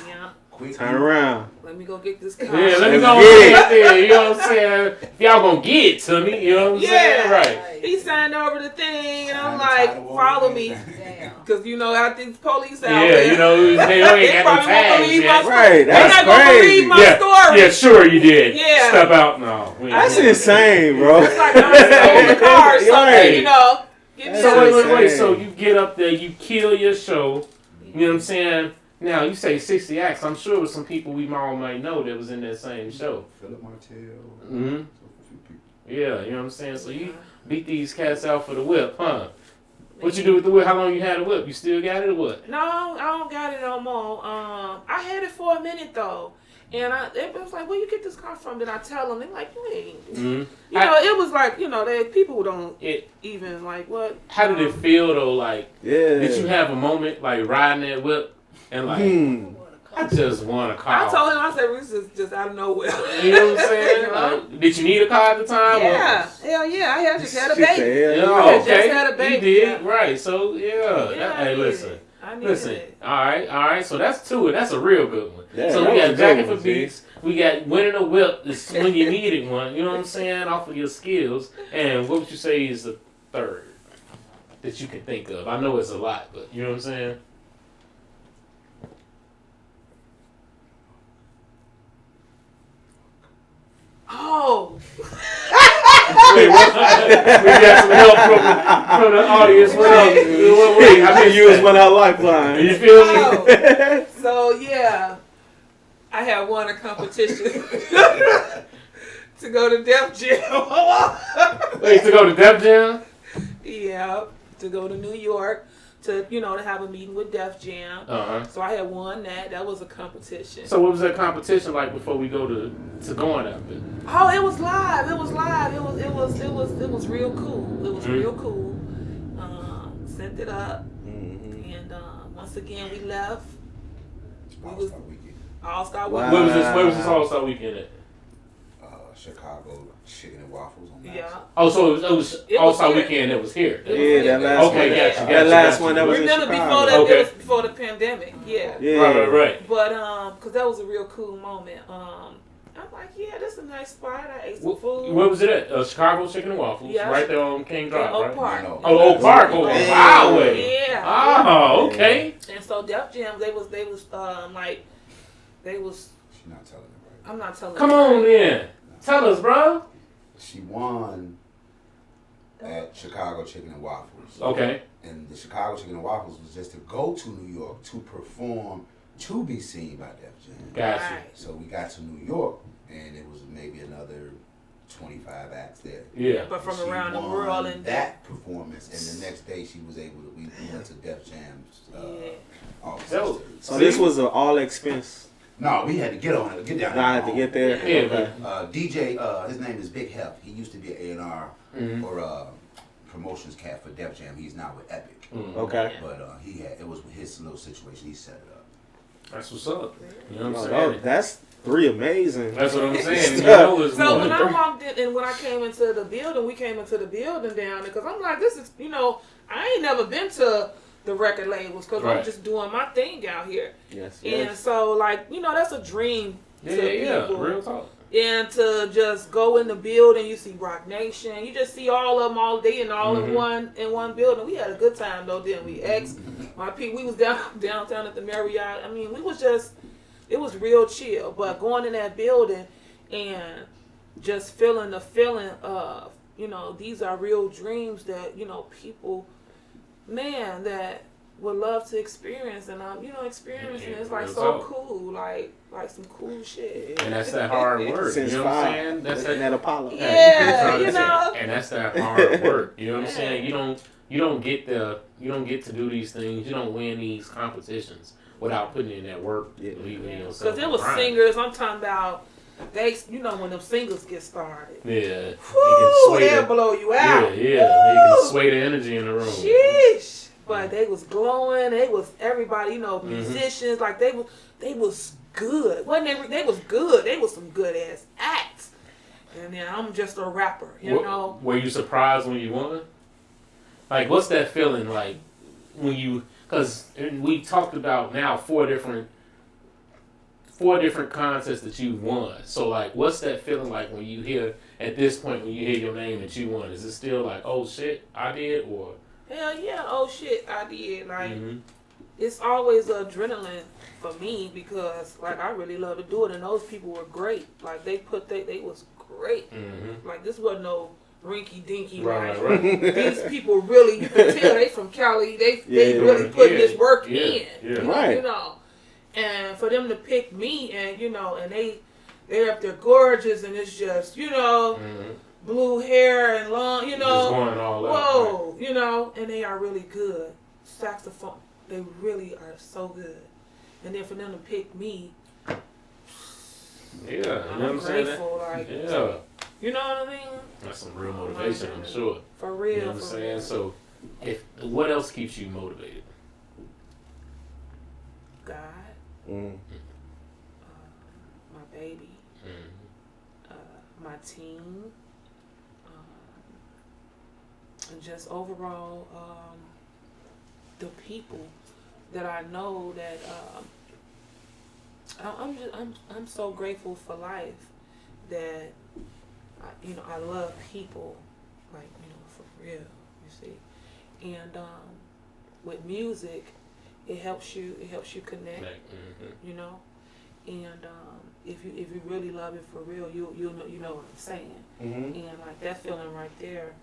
Yeah. Quick. Turn around. Let me go get this car. Yeah, let me Let's go get it. right there. You know what I'm saying? If y'all gonna get it to me, you know what I'm saying? Right. He signed over the thing, and I'm Signed the like, title follow over me. Damn. Because, you know, I think police out Yeah, there. you know, they ain't got no probably won't tags believe yet. my Right, They're that's not going to crazy. believe my story. Yeah, sure you did. Yeah. Step out. No. we ain't That's doing that. insane, bro. It's like I stole the car or something, Right. you know. Give me So some- wait. insane. So you get up there, you kill your show. You know what I'm saying? Now you say 60 acts. I'm sure with some people we all might know that was in that same show. Philip Martell. Mm-hmm. A few people. Yeah, you know what I'm saying. So you beat these cats out for the whip, huh? What you do with the whip? How long you had the whip? You still got it or what? No, I don't got it no more. I had it for a minute, though. And it was like, where you get this car from? Then I tell them, they're like, you ain't. Mm-hmm. You know, it was like, you know, people don't It. even, like, what? How did it feel though? Like, Yeah. did you have a moment like riding that whip and like, I just want a car? I told him, I said, Reese is just out of nowhere. You know what I'm saying? Like, did you need a car at the time? Yeah, hell yeah. I had just had a She baby. said, Yeah, I had okay. just had a baby. You did, Yeah. right. So, yeah. Yeah, I Hey, needed listen. it. I needed Listen. it. All right. So that's two. That's a real good one. Yeah, so that we was got a Jacket good for one, see? Beats. We got winning a whip is when you needed one. You know what I'm saying? Off of your skills. And what would you say is the third that you can think of? I know it's a lot, but you know what I'm saying? Oh, Wait, what? We got some help from the audience. What else? Wait, I She used one of her lifelines. You feel me? oh. So yeah, I had won a competition to go to Def Jam. Wait, to go to Def Jam? Yeah, to go to New York to to have a meeting with Def Jam. Uh-huh. So I had won that. That was a competition. So what was that competition like before we go to going out there? Oh, it was live. It was live. It was real cool. It was real cool. Sent it up, and once again we left. All-Star Weekend. All-Star Wow. Weekend. Where was this All-Star Weekend at? Chicago Chicken and Waffles on that. Yeah. Oh, so it was It was All-Star here. Weekend that was here. Yeah, that last Okay, one. gotcha, That last one that was Remember in before Chicago. that? Okay. It was before the pandemic. Yeah. Yeah. Right. But cause that was a real cool moment. I'm like, yeah, this is a nice spot. I ate some food. Where was it at? Chicago Chicken and Waffles, Yeah. right there on King Drive, Oak right? Park. No. Oh, Oak Park, oh, Yeah. Highway. Yeah. Oh, okay. And so Def Jam, they was like, they was. She's not telling it right. I'm not telling. Come you. on then. Tell us, bro. She won at Chicago Chicken and Waffles. Okay. And the Chicago Chicken and Waffles was just to go to New York to perform, to be seen by Def Jam. Gotcha. Right. So we got to New York, and it was maybe another 25 acts there. Yeah. But from She around the won world and that performance, and the next day she was able to. We went to Def Jam's. Yeah. Office. Dope. So this was an all expense. No, we had to get on it, get down. I had to get there. Yeah, Okay. DJ, his name is Big Hef. He used to be an A&R Mhm. or promotions cat for Def Jam. He's now with Epic. Okay. But it was his little situation. He set it up. That's what's up. You know what I'm Oh, saying? that's three amazing. That's what I'm saying. You know, it's So more when than I three. walked in and when I came into the building, we came into the building down there because I'm like, this is, I ain't never been to the record labels because I'm Right. just doing my thing out here. Yes. And Yes. so, like, that's a dream to Yeah, people. real talk. And to just go in the building, you see Rock Nation, you just see all of them all day and all in one building. We had a good time though, didn't we? My people, we was downtown at the Marriott. I mean, it was real chill. But going in that building and just feeling the feeling of, these are real dreams that people, man, that would love to experience, and I'm experiencing. It's like real so talk. cool, like some cool shit. And that's that hard work. Since You know what I'm five. saying? That's Looking that at Apollo. Yeah, And that's that hard work. You know what I'm saying? You don't get to do these things. You don't win these competitions without putting in that work, believing in yourself. Because there was grind. singers, I'm talking about, when them singers get started. Yeah. Whew, they'll blow you out. Yeah. You can sway the energy in the room. Sheesh. But they was glowing. They was everybody, musicians. Like they was good. Wasn't they was good. They was some good ass acts. And then I'm just a rapper, you know. Were you surprised when you won? Like, what's that feeling like when you? Because we talked about now four different contests that you won. So like, what's that feeling like when you hear at this point when you hear your name that you won? Is it still like, oh shit, I did, or? Hell yeah, oh shit, I did. Like, it's always adrenaline for me because, like, I really love to do it, and those people were great. Like, they was great. Like, this wasn't no rinky dinky. Right. These people really, you can tell they from Cali. They really putting this work in. Yeah. Right. And for them to pick me, and and they're up there gorgeous, and it's just blue hair and long, Just going all out. whoa, and they are really good. Saxophone, they really are so good. And then for them to pick me, Yeah, you know what I'm I'm saying? grateful. Like, Yeah, you know what I mean? that's some real motivation, I'm sure. For real. You know what I'm for saying? real. So, what else keeps you motivated? God, Mm. my baby, my team, and just overall the people that I know that I'm so grateful for life that I love people, like, for real, you see. And with music, it helps you connect, you know. And if you really love it for real, you know what I'm saying. And like that feeling right there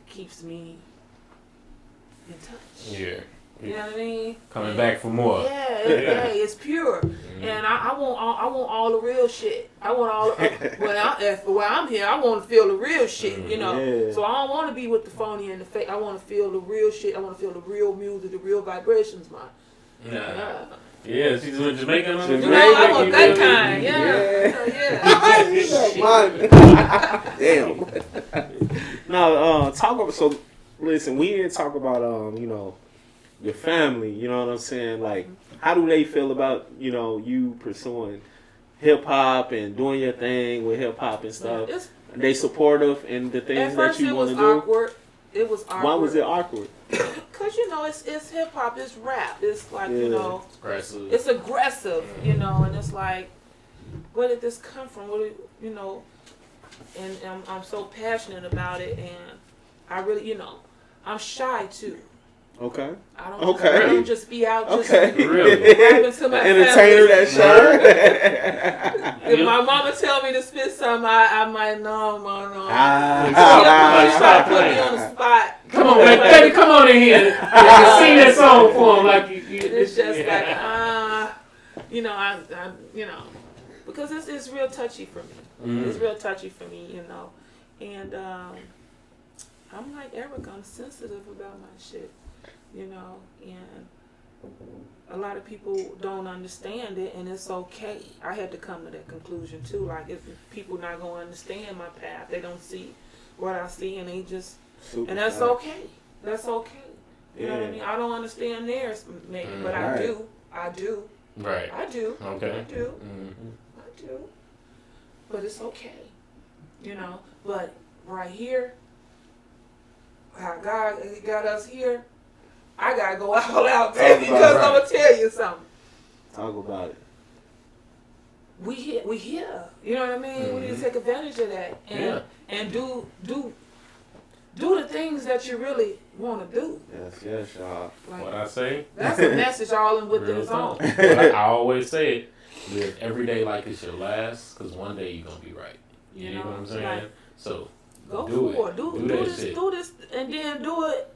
keeps me in touch. Yeah. You know what I mean? Coming back for more. Yeah, it's pure. And I want all the real shit. I want all when I'm here, I want to feel the real shit, you know. Yeah. So I don't want to be with the phony and the fake. I want to feel the real shit. I want to feel the real music, the real vibrations, man. Nah. Yeah, she's from Jamaica. I want that kind. Yeah. Damn. No, talk about, so listen, we didn't talk about your family, you know what I'm saying? Like, how do they feel about, you pursuing hip hop and doing your thing with hip hop and stuff? Are they supportive in the things that you want to do? Awkward. It was awkward. Why was it awkward? Because, it's hip hop, it's rap. It's like, It's aggressive. It's aggressive, and it's like, where did this come from? And I'm so passionate about it, and I really, I'm shy too. Okay. I don't just be out just rapping to my entertainer family. that show. If my mama tell me to spit something, I might no. Stop Try to put me on the spot. Come on, baby, come on in here. Sing that song for him like you. It's just like because it's real touchy for me. It's real touchy for me, and I'm like Eric. I'm sensitive about my shit. And a lot of people don't understand it, and it's okay. I had to come to that conclusion too. Like, if people not gonna understand my path, they don't see what I see, and they just, and that's okay. That's okay. You know what I mean? I don't understand theirs, maybe, but I do. Right. I do. Okay. I do. I do. But it's okay. But right here, how God got us here, I gotta go all out, baby, because I'm gonna tell you something. Talk about it. We here. You know what I mean? We need to take advantage of that and do the things that you really want to do. Yes, y'all. Like, what I say? That's a message all in within its own. I always say it. Live every day like it's your last, because one day you're gonna be right. You know what I'm saying? Like, so go do for it. Do this, and then do it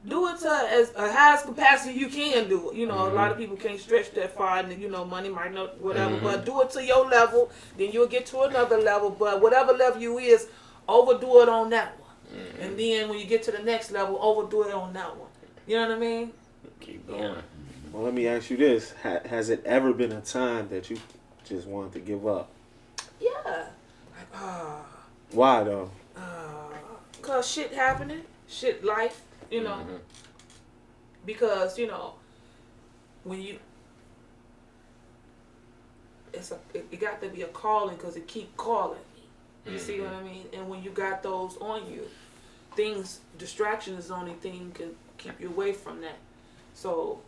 to as highest capacity you can do it. A lot of people can't stretch that far, and money might not whatever. But do it to your level, then you'll get to another level. But whatever level you is, overdo it on that one, and then when you get to the next level, overdo it on that one. You know what I mean? Keep going. Yeah. Well, let me ask you this: has it ever been a time that you just wanted to give up? Yeah. Why though? Cause shit happening, life. Because when you, it got to be a calling, because it keep calling me. You see what I mean? And when you got those on you, distraction is the only thing can keep you away from that. So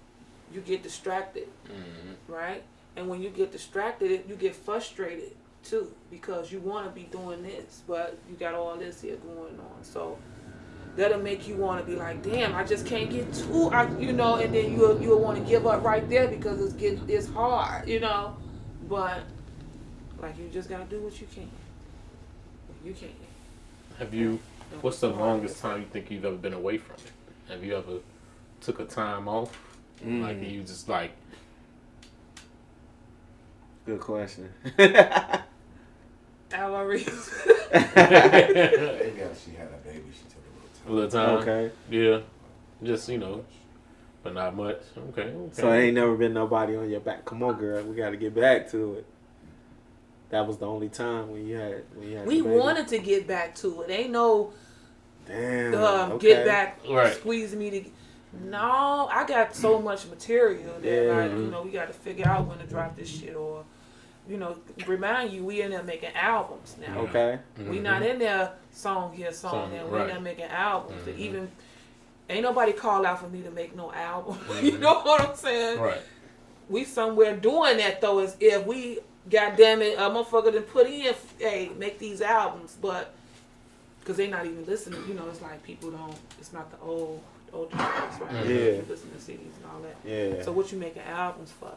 you get distracted, right? And when you get distracted, you get frustrated too, because you want to be doing this, but you got all this here going on. So that'll make you want to be like, damn, I just can't get to, and then you'll want to give up right there, because it's hard, But like, you just gotta do what you can. You can. What's the longest time you think you've ever been away from it? Have you ever took a time off? Like, you just like. Good question. Maybe she had a baby, she took a little time. Okay. Yeah. Just, but not much. Okay. So ain't never been nobody on your back. Come on, girl. We got to get back to it. That was the only time when you had. We wanted to get back to it. Ain't no. Damn. Okay. Get back. Right. Squeeze me to. No, I got so much material that we got to figure out when to drop this shit, or. Remind you, we in there making albums now. Okay. We not in there song here, song there. We in there making albums. And even ain't nobody call out for me to make no album. You know what I'm saying? Right. we somewhere doing that though. Is if we, goddamn it, a motherfucker done put in, hey, make these albums, but because they not even listening. You know, it's like people don't. It's not the old tracks, right? Yeah. You listen to CDs and all that. Yeah. So what you making albums for?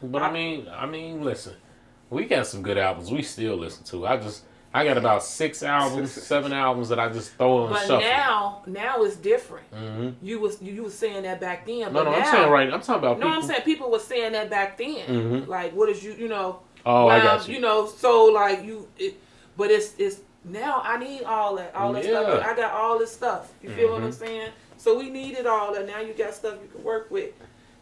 But I mean, listen, we got some good albums we still listen to. I got about 6 albums, 7 albums that I just throw on But shuffle. now it's different. Mm-hmm. You was saying that back then. No, but I'm now, saying right. I'm talking about No, people. I'm saying people was saying that back then. Mhm. Like, what is you know? Oh, I got you. You know, so like but it's now I need all that stuff. Yeah. I got all this stuff. You feel what I'm Mhm. saying? So we needed all that. Now you got stuff you can work with.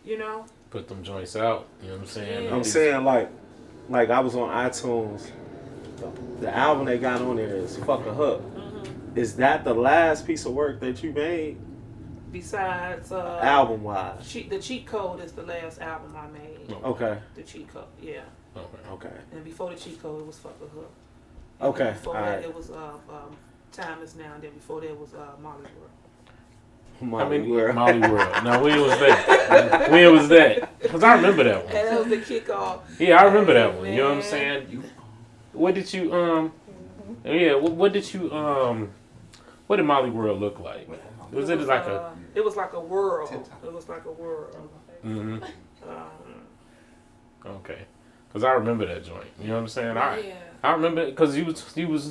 You know. Put them joints out. You know what I'm saying? Yeah. I'm saying like I was on iTunes. The album they got on there is Fuck a Hook. Mm-hmm. Is that the last piece of work that you made? Besides Album wise. the Cheat Code is the last album I made. Okay. The Cheat Code, yeah. Okay. Okay. And before the Cheat Code, it was Fuck a Hook. And Okay. Before All that, right. it was Time Is Now. And then before that was Molly World. Molly World. Now, when was that? When was that? Because I remember that one. And that was the kickoff. Yeah, I remember that one. You know what I'm Man. saying? What did you Yeah. What did you What did Molly World look like? Was it like a? It was like a world. It was like a world. Mm-hmm. Um, Okay. Because I remember that joint. You know what I'm saying? yeah. I remember because you was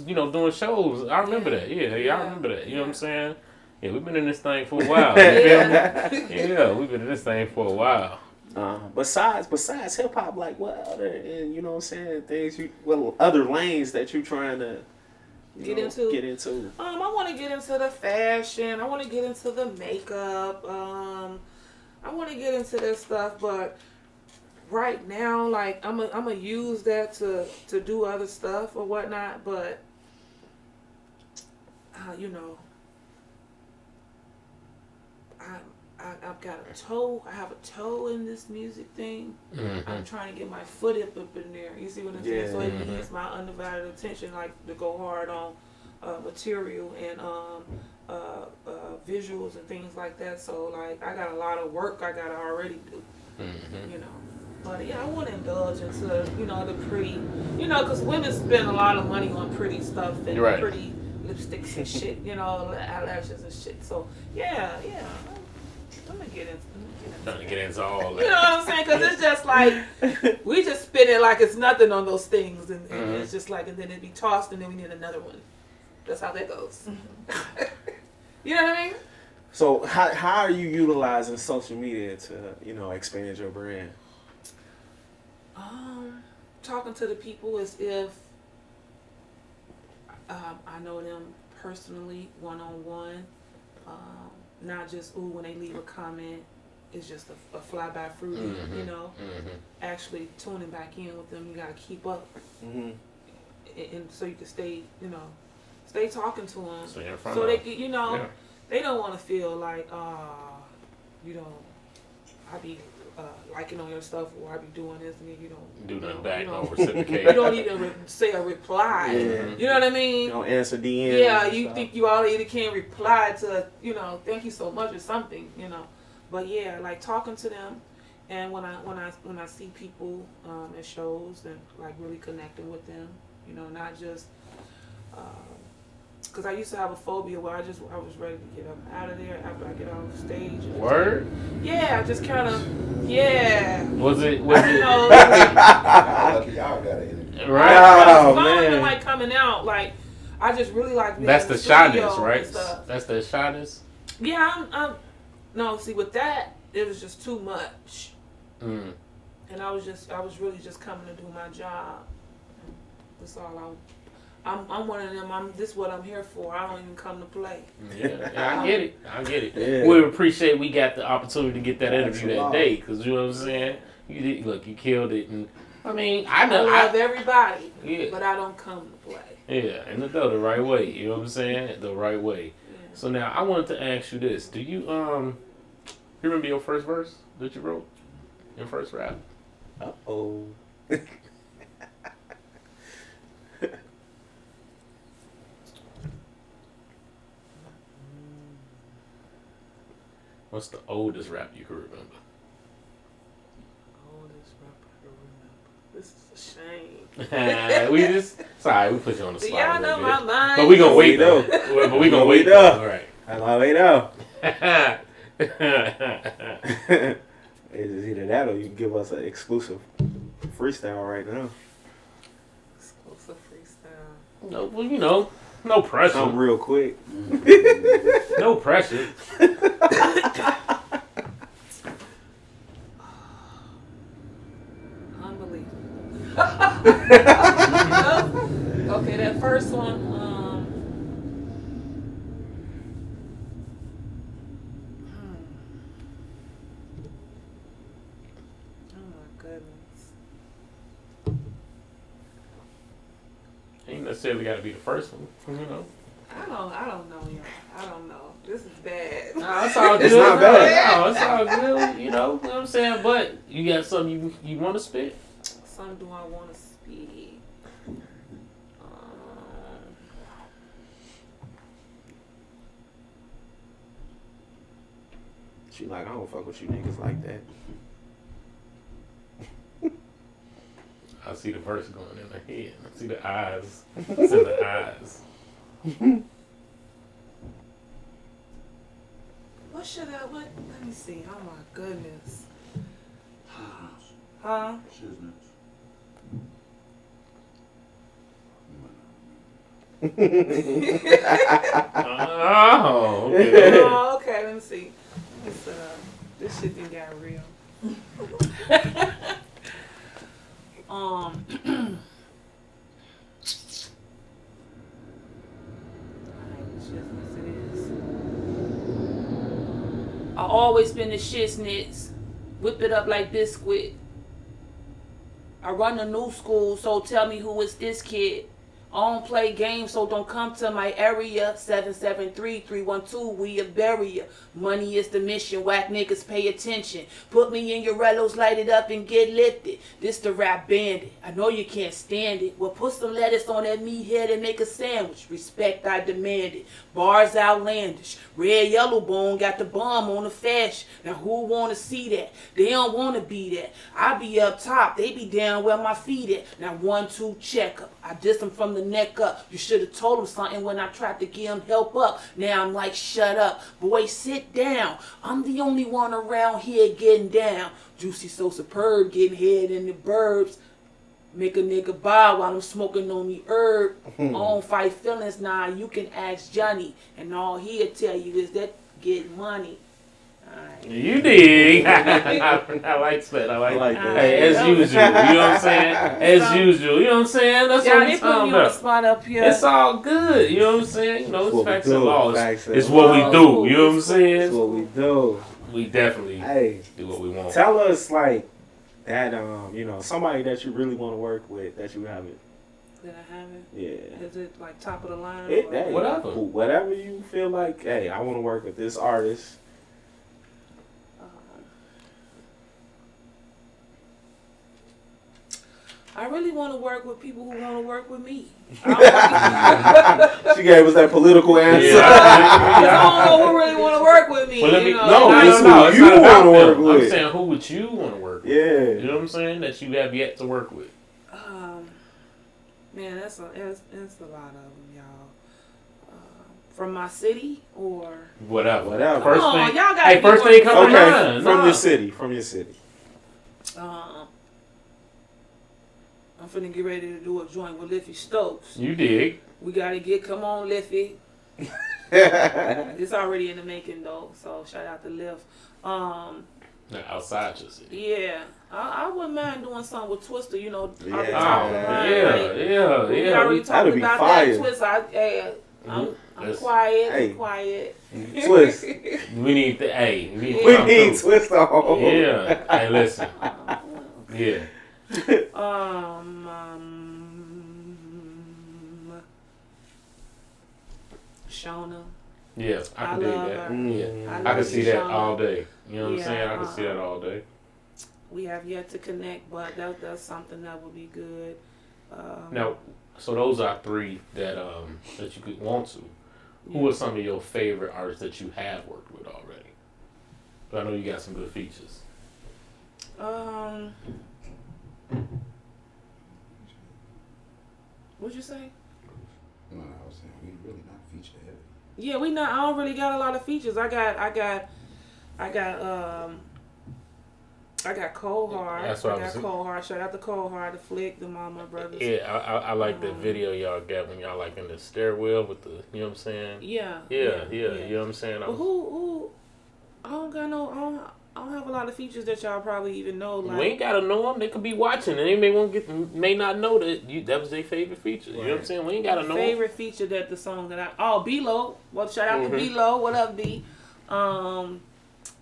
doing shows. I remember Yeah. that. Yeah, I Yeah. remember that. You know what I'm Yeah. saying? Yeah, we've been in this thing for a while. You feel me? Yeah. Yeah, we've been in this thing for a while. Besides hip hop, like what other, and you know what I'm saying, things other lanes that you trying to Get into? Get into. I want to get into the fashion. I want to get into the makeup. I want to get into that stuff, but right now, like I'm gonna use that to do other stuff or whatnot. But you know, I've got a toe. I have a toe in this music thing. Mm-hmm. I'm trying to get my foot up in there. You see what I'm saying? Yeah. So it Mhm. needs my undivided attention, like to go hard on material and visuals and things like that. So like I got a lot of work I gotta already do. Mm-hmm. You know. But yeah, I want to indulge into the pretty, because women spend a lot of money on pretty stuff and Right. pretty lipsticks and shit, eyelashes and shit. So yeah. I'm gonna get into. Trying to get into all that. You know what I'm saying? Because it's just like, we just spend it like it's nothing on those things. And Mhm. it's just like, and then it'd be tossed and then we need another one. That's how that goes. You know what I mean? So how are you utilizing social media to expand your brand? Talking to the people as if I know them personally, one-on-one. Not just, when they leave a comment, it's just a fly-by fruity, Mm-hmm. Actually tuning back in with them, you got to keep up. Mm-hmm. And so you can stay talking to them. Stay in front So of they them. can, Yeah. they don't want to feel like, I be liking on your stuff or I be doing this and then you don't Do nothing you back, know, no reciprocate. You don't even say a reply. Yeah. You know what I mean? You don't answer DMs. Yeah, and you stuff. think you already can reply to, thank you so much or something, But yeah, like talking to them, and when I see people at shows and like really connecting with them, not just because I used to have a phobia where I was ready to get up out of there after I get off stage. Word? Yeah, I just kind of Was it? Lucky y'all got it. Right. Oh, it's fun man. and like coming out, like I just really like being That's in the studio shyness, and right? stuff. That's the shyness. Yeah, I'm no, see with that it was just too much. Mm. And I was really just coming to do my job. That's all I'm one of them. This is what I'm here for. I don't even come to play. Yeah, I get it. Yeah. We appreciate we got the opportunity to get that interview that Absolutely. day, because you know what I'm saying. You killed it, and I mean, I I know. love everybody, Yeah. but I don't come to play. Yeah, and the right way. You know what I'm saying? The right way. Yeah. So now I wanted to ask you this: do you remember your first verse that you wrote? Your first rap? Oh. What's the oldest rap you can remember? Oldest Shame. We just sorry, we put you on the Do spot. y'all a know little my bit. mind? But we gonna wait though. though. But we gonna wait though. though. All right. That's all we know. It's either that or you can give us an exclusive freestyle right now. Exclusive freestyle. No, well, you know, no pressure. Something real quick. No pressure. Unbelievable. Okay, that first one. Oh my goodness. Ain't necessarily got to be the first one. You know. I don't know, y'all. I don't know. This is bad. No, it's all good. It's not bad. No, it's all good. You know what I'm saying? But you got something you want to spit? Some do I want to speak? She like, I don't fuck with you niggas like that. I see the verse going in her head. I see the eyes. It's in the eyes. What should I? What? Let me see. Oh my goodness. Huh? Shiznits. Oh, okay. Oh, okay. Let me see. This shit done got real. I always been the shiznits. Whip it up like biscuit. I run a new school, so tell me who is this kid. I don't play games, so don't come to my area. 773-312, we a barrier. Money is the mission, whack niggas pay attention. Put me in your rellos, light it up and get lifted. This the rap bandit, I know you can't stand it. Well, put some lettuce on that meathead and make a sandwich. Respect, I demand it. Bars outlandish. Red yellow bone got the bomb on the fashion. Now who wanna see that? They don't wanna be that. I be up top, they be down where my feet at. Now 1-2 check up. I diss them from the neck up. You should have told him something when I tried to give him help up. Now I'm like, shut up. Boy, sit down. I'm the only one around here getting down. Juicy so superb, getting head in the burbs. Make a nigga buy while I'm smoking on me herb. I don't fight feelings, nah, you can ask Johnny. And all he'll tell you is that get money. Alright. You dig. I like that. I like that. Hey, as usual. You know what I'm saying? As usual. You know what I'm saying? That's Yeah, what they I'm put me talking on the about. spot up here. It's all good. You know what I'm saying? You know, it's what we facts do. and laws. Facts and It's what we laws. do. You know what I'm That's saying? what we do. We definitely Hey, do what we want. tell us like that. You know, somebody that you really want to work with that you haven't. Did I have it? Yeah. Is it like top of the line? It, or- hey, Whatever. Whatever you feel like. Hey, I want to work with this artist. I really want to work with people who want to work with me. She gave us that political answer. Yeah. I don't know who really want to work with me. Well, let me, you know? no, And it's I- who it's you not about wanna work them. with. I'm saying, who would you want to work with? You Yeah. know what I'm saying? That you have yet to work with. Man, it's a lot of them, y'all. From my city or Whatever. Whatever. First Oh, thing. y'all gotta Hey, be first more thing come to Okay, mind. from Nah. your city. From your city. I'm finna get ready to do a joint with Liffy Stokes. You dig. We gotta come on, Liffy. It's already in the making though, so shout out to Liff. Now, outside your city. Yeah, I wouldn't mind doing something with Twister. You know, Yeah. off the Oh, top of the line, yeah, like, yeah, we yeah. already That'd talked be about fire. that Twister. I'm That's- quiet. Hey. I'm quiet. Twist. We need to, hey, we need to We come need through. twist on. Yeah. Hey, listen. Yeah. Shona. Yeah, I I can dig love that. her. Yeah. I love can see you, that Shauna. all day. You know what I'm Yeah, saying? I can see that all day. We have yet to connect, but that's something that would be good. Now, so those are three that that you could want to. Who are some of your favorite artists that you have worked with already? But I know you got some good features. What'd you say? No, I was saying we really not feature heavy. Yeah, we not. I don't really got a lot of features. I got Cold Hard. That's what I got Cold Hard. Shout out to Cold Hard, the flick, the Mama Brothers. Yeah, I like the video y'all got when y'all like in the stairwell with the, you know what I'm saying? Yeah. Yeah, you know what I'm saying? But who? I don't have a lot of features that y'all probably even know. Like, we ain't gotta know them. They could be watching, and they may not know that was their favorite feature. You know what I'm saying? We ain't gotta know. Favorite feature that the song that B-Lo. Well, shout out to B-Lo. What up, B? I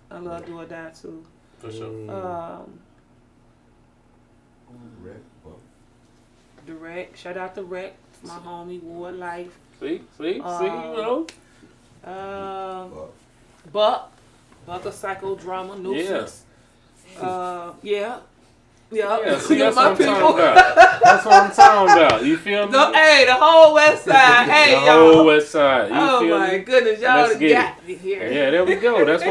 love Do or Die too. For sure. Direct. Shout out to Rec. My homie Ward Life. See, you know. Buck a psychodrama nuisance. Yeah, see, that's what I'm talking about. That's what I'm talking about. You feel me? Hey, the whole West Side. Hey, the y'all. whole West Side. You Oh feel my me? goodness, y'all Let's done get got me here. Yeah, there we go. That's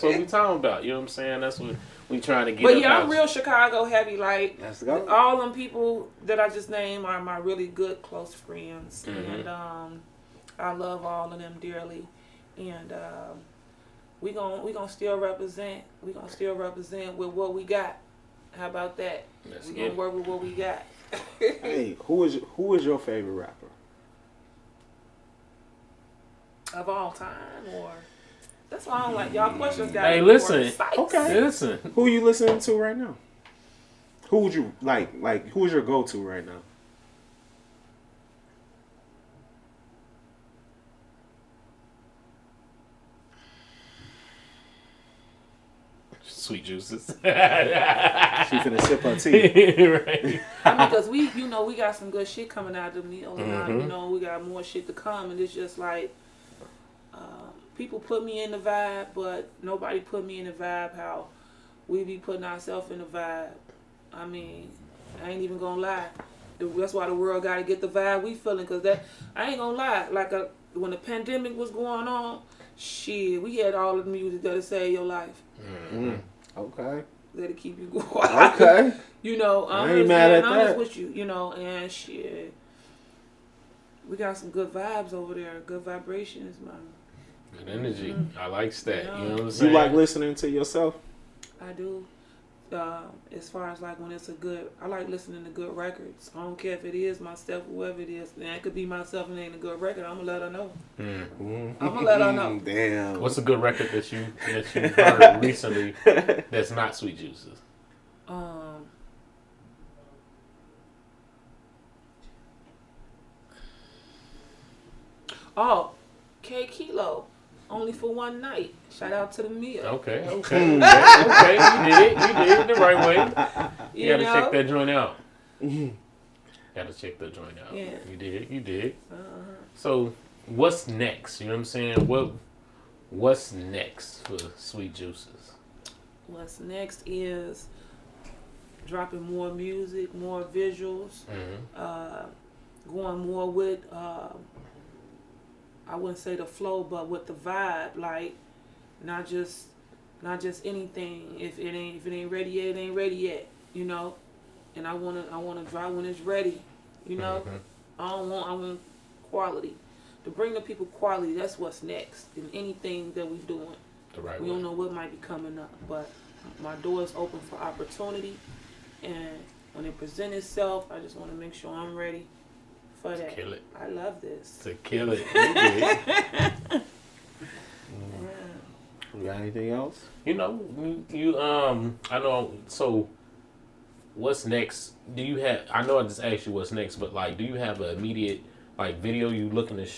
what we talking about. You know what I'm saying? That's what we trying to get. But up yeah, out I'm real Chicago heavy. Like, Let's go. all them people that I just named are my really good close friends, and I love all of them dearly. And we gonna still represent. We gonna still represent with what we got. How about that? We gonna work with what we got. Hey, who is your favorite rapper? Of all time, or that's why I don't like y'all questions. Got Hey, listen. Okay. Listen. Who you listening to right now? Who would you like? Who is your go-to right now? Sweet juices. She finna sip her tea. Right. Because we got some good shit coming out of me. We got more shit to come, and it's just like people put me in the vibe, but nobody put me in the vibe how we be putting ourselves in the vibe. I mean, I ain't even gonna lie. That's why the world got to get the vibe we feeling. Cause I ain't gonna lie. Like when the pandemic was going on, shit, we had all the music that'll save your life. Okay. That'll keep you going. Okay. I'm ain't mad at honest that. with you, and shit. We got some good vibes over there, good vibrations, man. Good energy. I like that. Yeah. You know what I'm You saying? like listening to yourself? I do. As far as like when it's I like listening to good records. I don't care if it is myself, whoever it is. Man, it could be myself and it ain't a good record. I'm gonna let her know. I'm gonna let her know. Damn. What's a good record that you heard recently that's not Sweet Juices? K Kilo. Only for one night. Shout out to the meal. Okay. You did it the right way. You gotta check that joint out. Gotta check that joint out. Yeah. You did. So, what's next? You know what I'm saying? What's next for Sweet Juices? What's next is dropping more music, more visuals, going more with I wouldn't say the flow, but with the vibe, like not just anything. If it ain't ready yet, it ain't ready yet, And I wanna drop when it's ready, I want quality. To bring the people quality, that's what's next in anything that we're doing. The right We way. don't know what might be coming up, but my door is open for opportunity, and when it presents itself, I just want to make sure I'm ready for that. Kill it. I love this. To kill it. You did. You got anything else? I know. So, what's next? Do you have? I know I just asked you what's next, but like, do you have an immediate video you looking to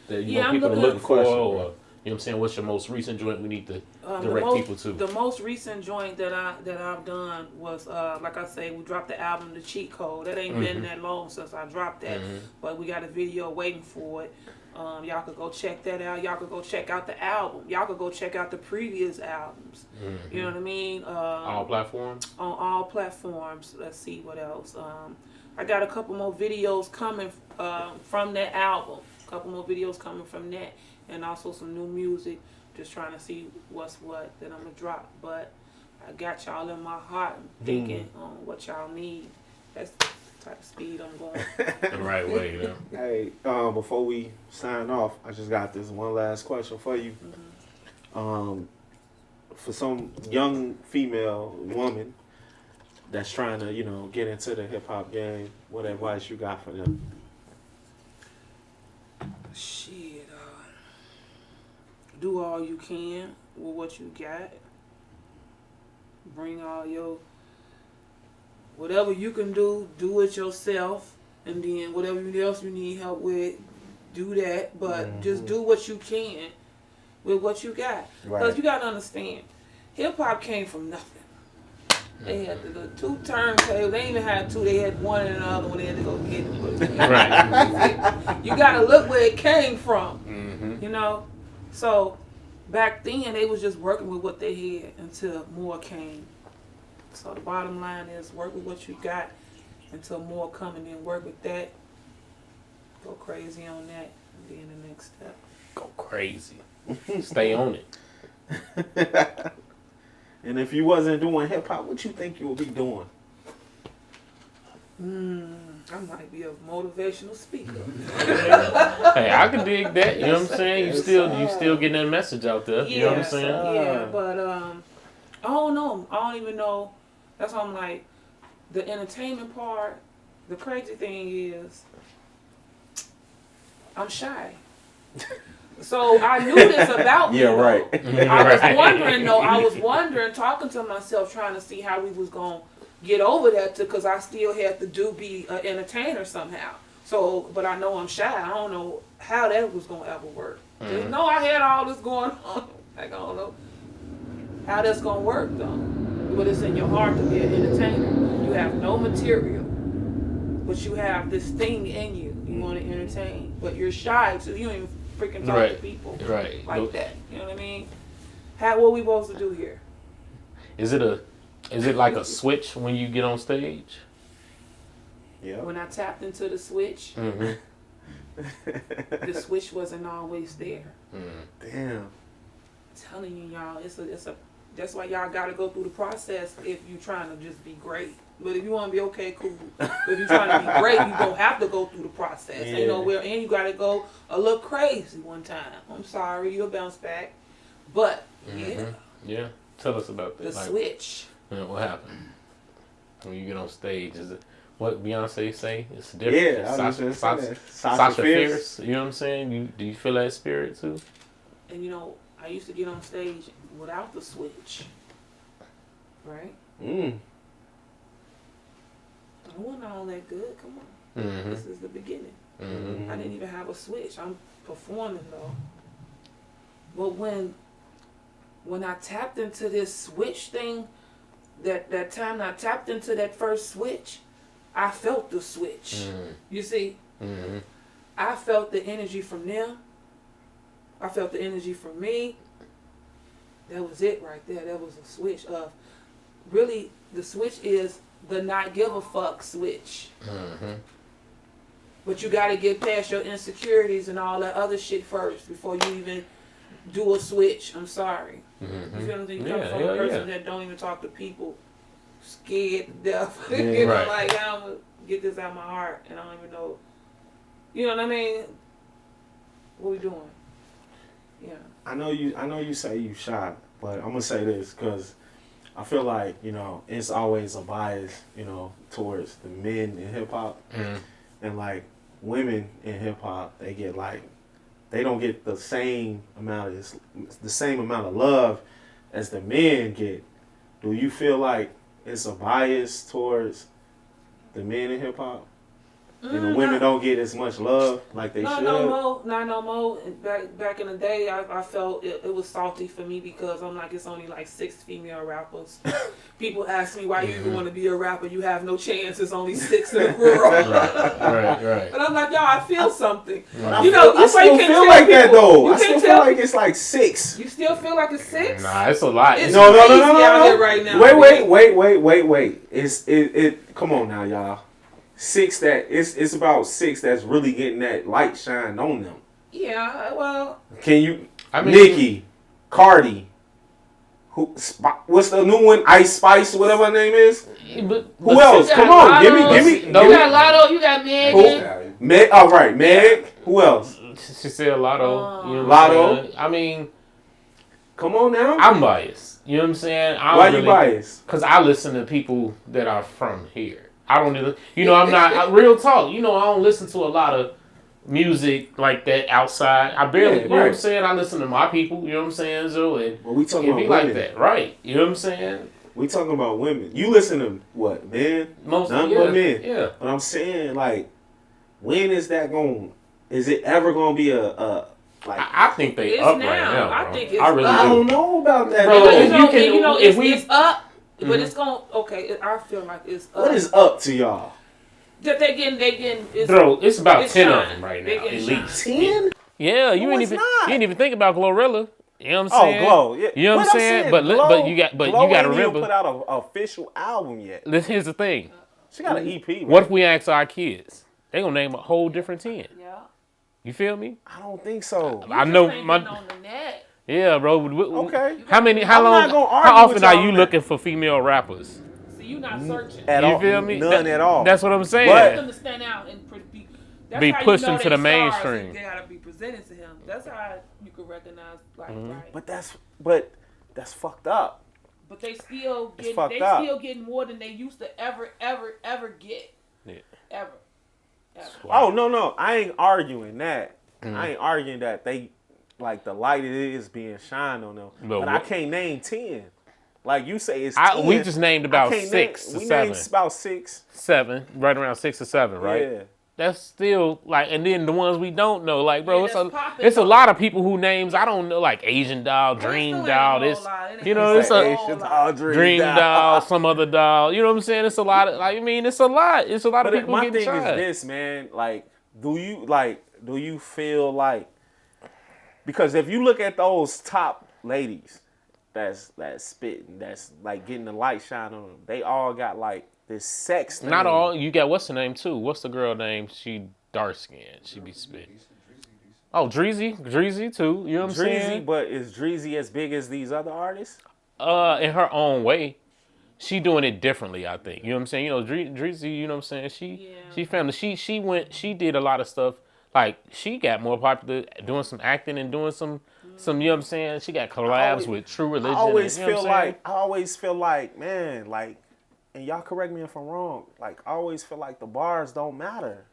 that you want people to look for, or you know what I'm saying? What's your most recent joint we need to direct people to? The most recent joint that I've done was like I say, we dropped the album, The Cheat Code. That ain't been that long since I dropped that, but we got a video waiting for it. Y'all could go check that out. Y'all could go check out the album. Y'all could go check out the previous albums. You know what I mean? All platforms? On all platforms. Let's see what else. I got a couple more videos coming from that album. A couple more videos coming from that. And also some new music. Just trying to see what's what that I'm going to drop. But I got y'all in my heart. I'm thinking on what y'all need. That's the type of speed I'm going. The right way, you know. Hey, before we sign off, I just got this one last question for you. For some young female woman that's trying to, get into the hip hop game, what advice you got for them? Shit, do all you can with what you got. Bring all your, whatever you can do it yourself. And then whatever else you need help with, do that. But just do what you can with what you got. Because you got to understand, hip-hop came from nothing. They had the 2 turntables. They even had 2. They had 1 and another one. They had to go get it. Right. You got to look where it came from. So back then, they was just working with what they had until more came. So the bottom line is work with what you got until more come, and then work with that. Go crazy on that, and then the next step. Go crazy. Stay on it. And if you wasn't doing hip hop, what you think you would be doing? I might be a motivational speaker. Hey, I can dig that. You know what I'm saying? You still getting that message out there. You know what I'm saying? Yeah, but I don't know. I don't even know. That's why I'm like, the entertainment part. The crazy thing is, I'm shy. So I knew this about me. Yeah, right. I was wondering, talking to myself, trying to see how we was going to get over that, because I still had to be an entertainer somehow. So, but I know I'm shy. I don't know how that was going to ever work. Just know I had all this going on. Like, I don't know how that's going to work, though. But it's in your heart to be an entertainer. You have no material, but you have this thing in you. You want to entertain, but you're shy, so you don't even freaking talk to people like that. You know what I mean? What we supposed to do here? Is it like a switch when you get on stage? Yeah. When I tapped into the switch, the switch wasn't always there. Damn. I'm telling you, y'all, it's a. That's why y'all gotta go through the process if you're trying to just be great. But if you want to be okay, cool. But if you're trying to be great, you gonna have to go through the process. Yeah. You know where, and you gotta go a little crazy one time. I'm sorry, you'll bounce back. But Yeah. Tell us about that. The switch. What happened when you get on stage? Is it what Beyonce say? It's different. Yeah, I was just saying that. Sasha Fierce. You know what I'm saying? Do you feel that spirit too? And I used to get on stage without the switch. Right? Mm. It wasn't all that good. Come on. This is the beginning. I didn't even have a switch. I'm performing though. But when I tapped into this switch thing, that time I tapped into that first switch, I felt the switch. You see? I felt the energy from them. I felt the energy from me. That was it right there. That was a switch of, really, the switch is the not give a fuck switch. But you got to get past your insecurities and all that other shit first before you even do a switch. I'm sorry. You feel what I'm saying? You come from a person that don't even talk to people, scared to death. Like, I'm going to get this out of my heart and I don't even know. You know what I mean? What we doing? Yeah. I know you say you shy, but I'm gonna say this because I feel like it's always a bias towards the men in hip hop, and like women in hip hop, they don't get the same amount of love as the men get. Do you feel like it's a bias towards the men in hip hop? The women don't get as much love like they should. Not no more. Back in the day, I felt it was salty for me because I'm like, it's only like 6 female rappers. People ask me why you even want to be a rapper. You have no chance. It's only 6 in the world. Right. But I'm like, y'all, I feel something. Right. I still feel like that though. I still feel like it's like 6. You still feel like it's 6? Nah, it's a lot. It's crazy out here right now. Wait. It. Come on now, y'all. 6 it's about 6 that's really getting that light shine on them. Yeah, well. Can you? Nicki, Cardi. What's the new one? Ice Spice, whatever her name is. Who else? Come on, give me. You got Lotto. You got Megan. Meg. All right, Meg. Who else? She said Lotto. You know what Lotto. I'm saying? I mean, Come on now. I'm biased. You know what I'm saying? Why you biased? Because I listen to people that are from here. I don't even, I'm not, real talk, I don't listen to a lot of music like that outside. I barely, you know what I'm saying? I listen to my people, you know what I'm saying? So, and Well, we talking about be women. like that, right? You know what I'm saying? We talking about women. You listen to what, men? Nothing but men. Yeah. But I'm saying, like, when is that going? Is it ever going to be a like? I think they It's up now. right now. Bro. I think it's I really I don't know about that. Bro, though. It's up, but it's going. Okay, I feel like it's up. What is up to y'all? That they getting. Bro, it's about 10 shine. of them right They now, getting at shine. least. 10? Yeah, you No, ain't it's even not. you ain't even think about Glorilla. You know what I'm saying? Oh, Glow. Yeah. You know what I'm saying? But Glow, you got Glow to ain't even remember. put out an official album yet. Here's the thing. She got an EP. Right? What if we ask our kids? They gonna name a whole different 10. Yeah. You feel me? I don't think so. I know on the net. Yeah, bro. Okay. How I'm not long? gonna argue How often with are y'all you on looking for female rappers? So you not searching. At You all. feel me? None at all. That's what I'm saying. But- Them to stand out and be. That's Be how pushed you know into they the stars, mainstream. They gotta be presented to him. That's how you can recognize, like, right. But that's fucked up. But they still get. fucked They up. still getting more than they used to ever get. Yeah. Ever. Oh no, I ain't arguing that. I ain't arguing that they like the light is being shined on them. But I can't name 10. Like you say, it's 10. We just named about I can't 6 name, to we 7. named about 6. 7, right around 6 or 7, right? Yeah. That's still like, and then the ones we don't know, like, bro, Yeah, it's that's a popping, it's a though. lot of people who names I don't know, like Asian Doll, Well, Dream still ain't Doll, a this, whole lot. It ain't you know, it's a a whole lot. Dream Doll, some other doll. You know what I'm saying? It's a lot of, like, I mean, it's a lot. It's a lot of But people my getting thing tried. is this, man. Like, do you feel like, because if you look at those top ladies that's spitting, that's like getting the light shine on them, they all got like this sex thing. Not all. You got, what's the name too? What's the girl name? She dark skinned. She be spitting. Oh, Dreezy too. You know what I'm saying? But is Dreezy as big as these other artists? In her own way. She doing it differently, I think. You know what I'm saying? You know, Dreezy, you know what I'm saying? She family. She did a lot of stuff. Like, she got more popular doing some acting and doing some, you know what I'm saying? She got collabs with True Religion. I always and, you know feel like, man, like, and y'all correct me if I'm wrong, like, I always feel like the bars don't matter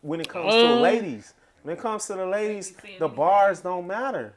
when it comes to ladies. When it comes to the ladies, the bars don't matter.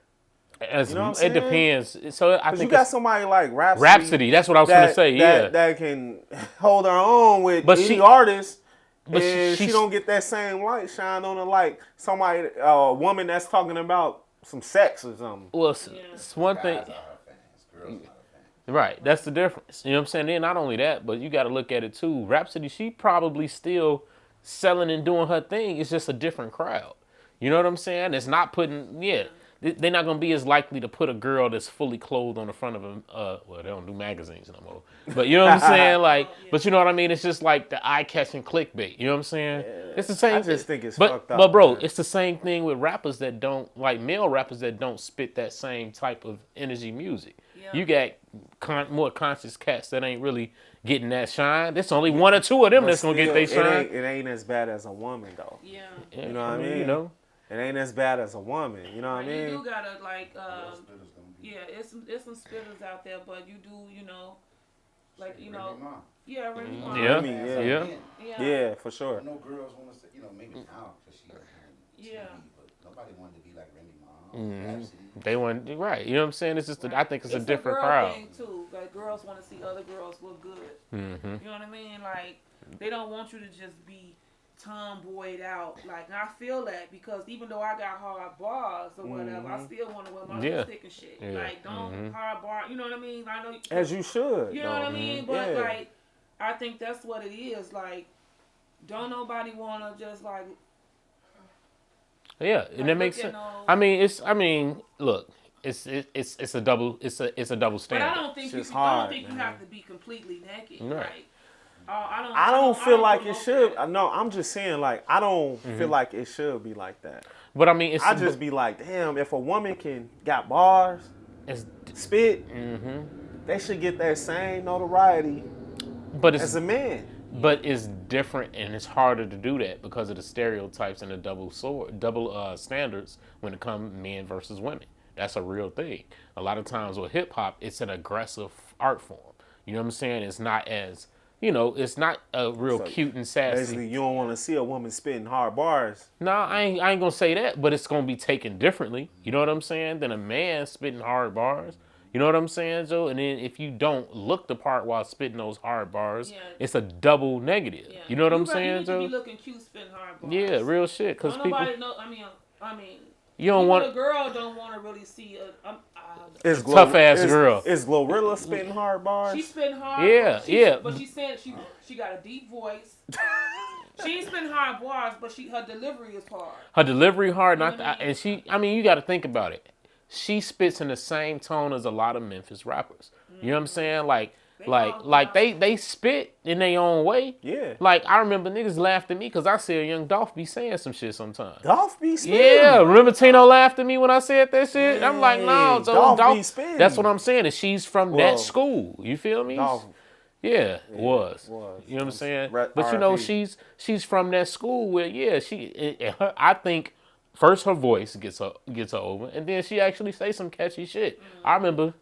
As, You know what I'm it saying? depends. So I Because think you got somebody like Rhapsody. Rhapsody, that's what I was going to say, yeah. That can hold her own with But any artist. but And she don't get that same light shine on her like somebody, a woman that's talking about some sex or something. Well, it's one thing. Guys are her fans. Girls not her fans. Right, that's the difference. You know what I'm saying? Then not only that, but you got to look at it too. Rhapsody, she probably still selling and doing her thing. It's just a different crowd. You know what I'm saying? It's not putting, they're not going to be as likely to put a girl that's fully clothed on the front of them. Well, they don't do magazines no more. But you know what I'm saying? Like, but you know what I mean? It's just like the eye-catching clickbait. You know what I'm saying? It's the same. I just think it's but, fucked up. But bro, man. it's the same thing with rappers that don't, like male rappers that don't spit that same type of energy music. Yeah. You got more conscious cats that ain't really getting that shine. There's only one or two of them But that's going to get their still, shine. It ain't as bad as a woman though. Yeah. You know what I mean? You know? It ain't as bad as a woman. You know what I Right, mean? you do gotta like, Spitters gonna be- yeah, it's some spitters out there, but you do, you know, like you know, Remy Ma. yeah, Remy Ma. Yeah. Remy, Yeah. yeah, Yeah, for sure. I know girls want to say, maybe now because she on TV, Yeah. but nobody wanted to be like Remy Ma. Mhm. Rhapsody. They want, right. You know what I'm saying? It's just, I think it's a different girl crowd. thing too. Like girls want to see other girls look good. Mm-hmm. You know what I mean? Like they don't want you to just be tomboyed out. Like and I feel that because even though I got hard bars or whatever, I still want to wear my Yeah. lipstick and shit. Yeah. Like don't hard bar. You know what I mean? I know. As you should. You know what I though. mean? But Yeah. like, I think that's what it is. Like, don't nobody want to just like. Yeah, and that Like, makes look at sense. no- Look, it's a double double But standard. I don't think It's just I don't hard, think you man. have to be completely naked. Right. Like, I don't feel like it promote should. that. No, I'm just saying, like, I don't Mm-hmm. feel like it should be like that. But I mean, it's I just be like, damn, if a woman can got bars, it's, spit, they should get that same notoriety but as a man. But it's different and it's harder to do that because of the stereotypes and the double standards when it comes men versus women. That's a real thing. A lot of times with hip hop, it's an aggressive art form. You know what I'm saying? It's not as, it's not a real cute and sassy. Basically, you don't want to see a woman spitting hard bars. No, I ain't gonna say that, but it's gonna be taken differently. You know what I'm saying? Than a man spitting hard bars. You know what I'm saying, Joe? And then if you don't look the part while spitting those hard bars, it's a double negative. Yeah. You know what I'm saying, You need to Joe? be looking cute spitting hard bars. Yeah, real shit. Cause don't people, nobody know. I mean, you don't want a girl don't want to really see a. It's tough ass girl. Is Glorilla spitting hard bars? She's spitting hard. Yeah. But she said she got a deep voice. She ain't spitting hard bars, but her delivery is hard. Her delivery hard, and she. I mean, you got to think about it. She spits in the same tone as a lot of Memphis rappers. You know what I'm saying? Like they spit in their own way. Yeah. Like I remember niggas laughed at me because I said Young Dolph be saying some shit sometimes. Dolph be spitting. Yeah, remember Tino laughed at me when I said that shit? I'm like, no, Dolph be spitting. That's what I'm saying. And she's from that school. You feel me? Dolph. Yeah, was. Was. You know what I'm saying? But she's from that school where I think first her voice gets her over, and then she actually say some catchy shit. I remember,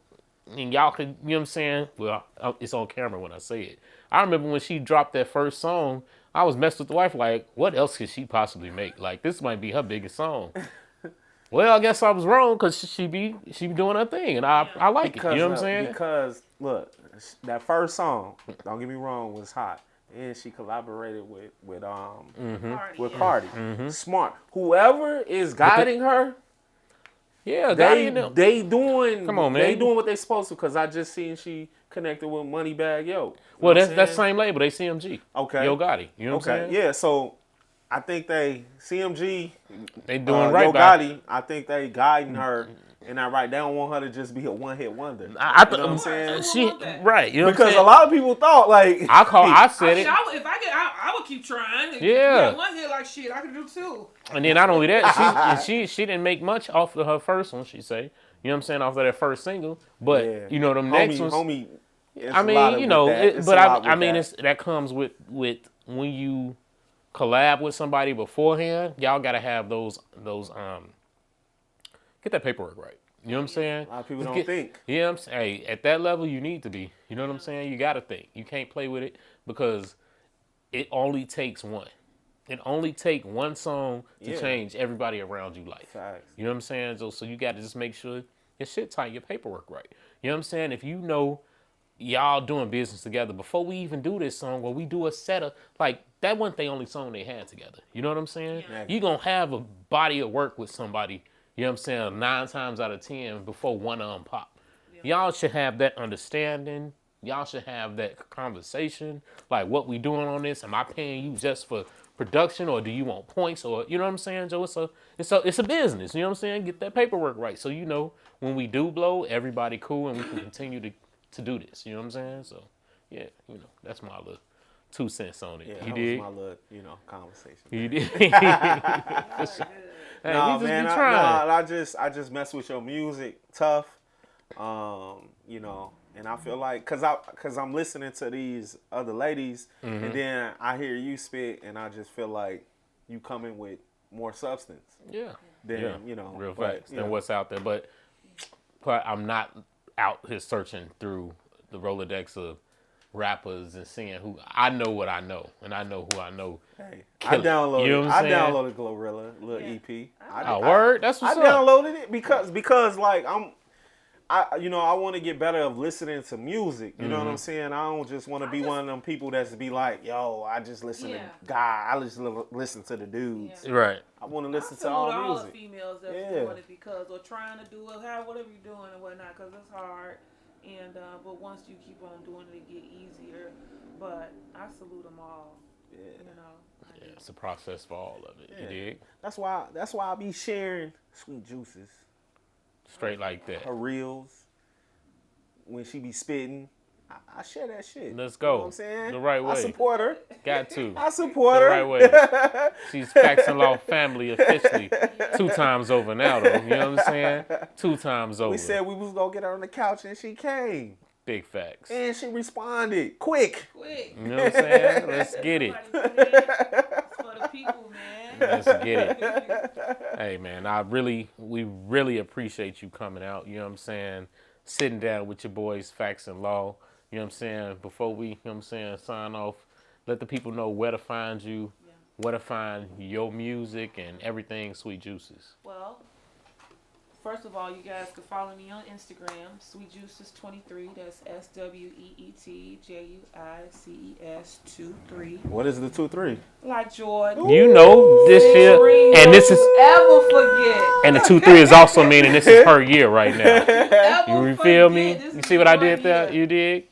and y'all could, you know what I'm saying? Well, it's on camera when I say it. I remember when she dropped that first song, I was messed with the wife like, what else could she possibly make? Like, this might be her biggest song. Well, I guess I was wrong because she be doing her thing, and I like it. You know what I'm saying? Because look, that first song, don't get me wrong, was hot. And she collaborated with Cardi. Smart. Whoever is guiding her, they doing. Come on, man. They doing what they supposed to. Because I just seen she connected with Moneybagg Yo. Well, that's the same label. They CMG. Okay. Yo Gotti. You know what I'm saying? Yeah. So I think CMG. They doing right Yo by Gotti. I think they guiding her. And I right, they don't want her to just be a one-hit wonder. I you know what I'm saying? Right. You know because what I'm saying? a lot of people thought like I said it. I would keep trying. If Yeah. you get one hit like shit, I could do two. And then not only that, she didn't make much off of her first one. She say, you know what I'm saying, off of that first single. But you know them next ones. Homie, I mean, you know, that comes with when you collab with somebody beforehand. Y'all gotta have those get that paperwork right. You know what I'm saying? A lot of people don't think. Yeah, you know I'm saying? Hey, at that level, you need to be. You know what I'm saying? You got to think. You can't play with it because it only takes one. It only takes one song to change everybody around you life. Facts. You know what I'm saying? So you got to just make sure your shit tight, your paperwork right. You know what I'm saying? If you know y'all doing business together, before we even do this song or we do a setup, like that wasn't the only song they had together. You know what I'm saying? Yeah. You're going to have a body of work with somebody, you know what I'm saying, 9 times out of 10 before one of them pop. Yeah. Y'all should have that understanding. Y'all should have that conversation. Like, what we doing on this? Am I paying you just for production, or do you want points? Or, you know what I'm saying, Joe? It's a business. You know what I'm saying? Get that paperwork right. So, you know, when we do blow, everybody cool and we can continue to do this. You know what I'm saying? So, yeah, you know, that's my little 2 cents on it. Yeah, you that did? was my little, conversation. You did? Hey, No, we just man, be trying. I just mess with your music tough, you know, and I feel like cause I'm listening to these other ladies, and then I hear you spit, and I just feel like you coming with more substance. Yeah. Than you know, real but, facts you than know. what's out there. But I'm not out here searching through the Rolodex of rappers and seeing who I know what I know, and I know who I know. Hey, Kill it. I downloaded. You know what I'm saying? downloaded Glorilla little EP. Word? That's I what's up. downloaded it because like I want to get better of listening to music. You know what I'm saying? I don't just want to be one of them people that's be like, yo, I just listen to God. I just listen to the dudes. Yeah. Right. I want to listen to salute all the music. females that's Yeah. doing it because or trying to do it, whatever you're doing and whatnot, because it's hard. And but once you keep on doing it, it get easier. But I salute them all. Yeah. You know. Yeah, it's a process for all of it. Yeah. You dig? That's why I be sharing Sweet Juices, Straight like that. her reels, when she be spitting. I share that shit. Let's You go. know what I'm saying? The right way. I support her. Got to. I support The her. right way. She's Faxon Law family officially 2 times over now, though. You know what I'm saying? 2 times over. We said we was gonna get her on the couch and she came. Big facts. And she responded quick. Quick. You know what I'm saying? Let's get it. Everybody put in. It's for the people, man. Let's get it. Hey, man, we really appreciate you coming out. You know what I'm saying? Sitting down with your boys, Facts and Law. You know what I'm saying? Before we, you know what I'm saying, sign off, let the people know where to find you, where to find your music and everything Sweet Juices. Well, first of all, you guys can follow me on Instagram, Sweet Juices 23. That's SWEETJUICES 23. What is the 2-3? Like Jordan. You know this year, and this is, ever forget. and the 2-3 is also meaning this is per year right now. Ever You feel me? forget. This You is see what I one did there? year. You dig?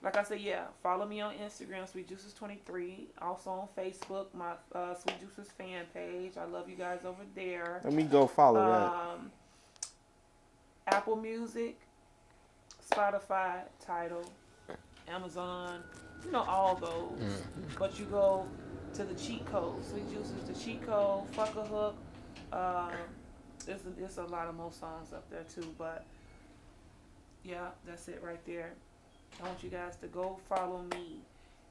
Like I said, follow me on Instagram, Sweet Juices 23. Also on Facebook, my Sweet Juices fan page. I love you guys over there. Let me go follow that. Apple Music, Spotify, Tidal, Amazon, all those. But you go to the cheat code, Sweet Juices, the cheat code, Fuck a Hook. There's a lot of more songs up there too, but yeah, that's it right there. I want you guys to go follow me,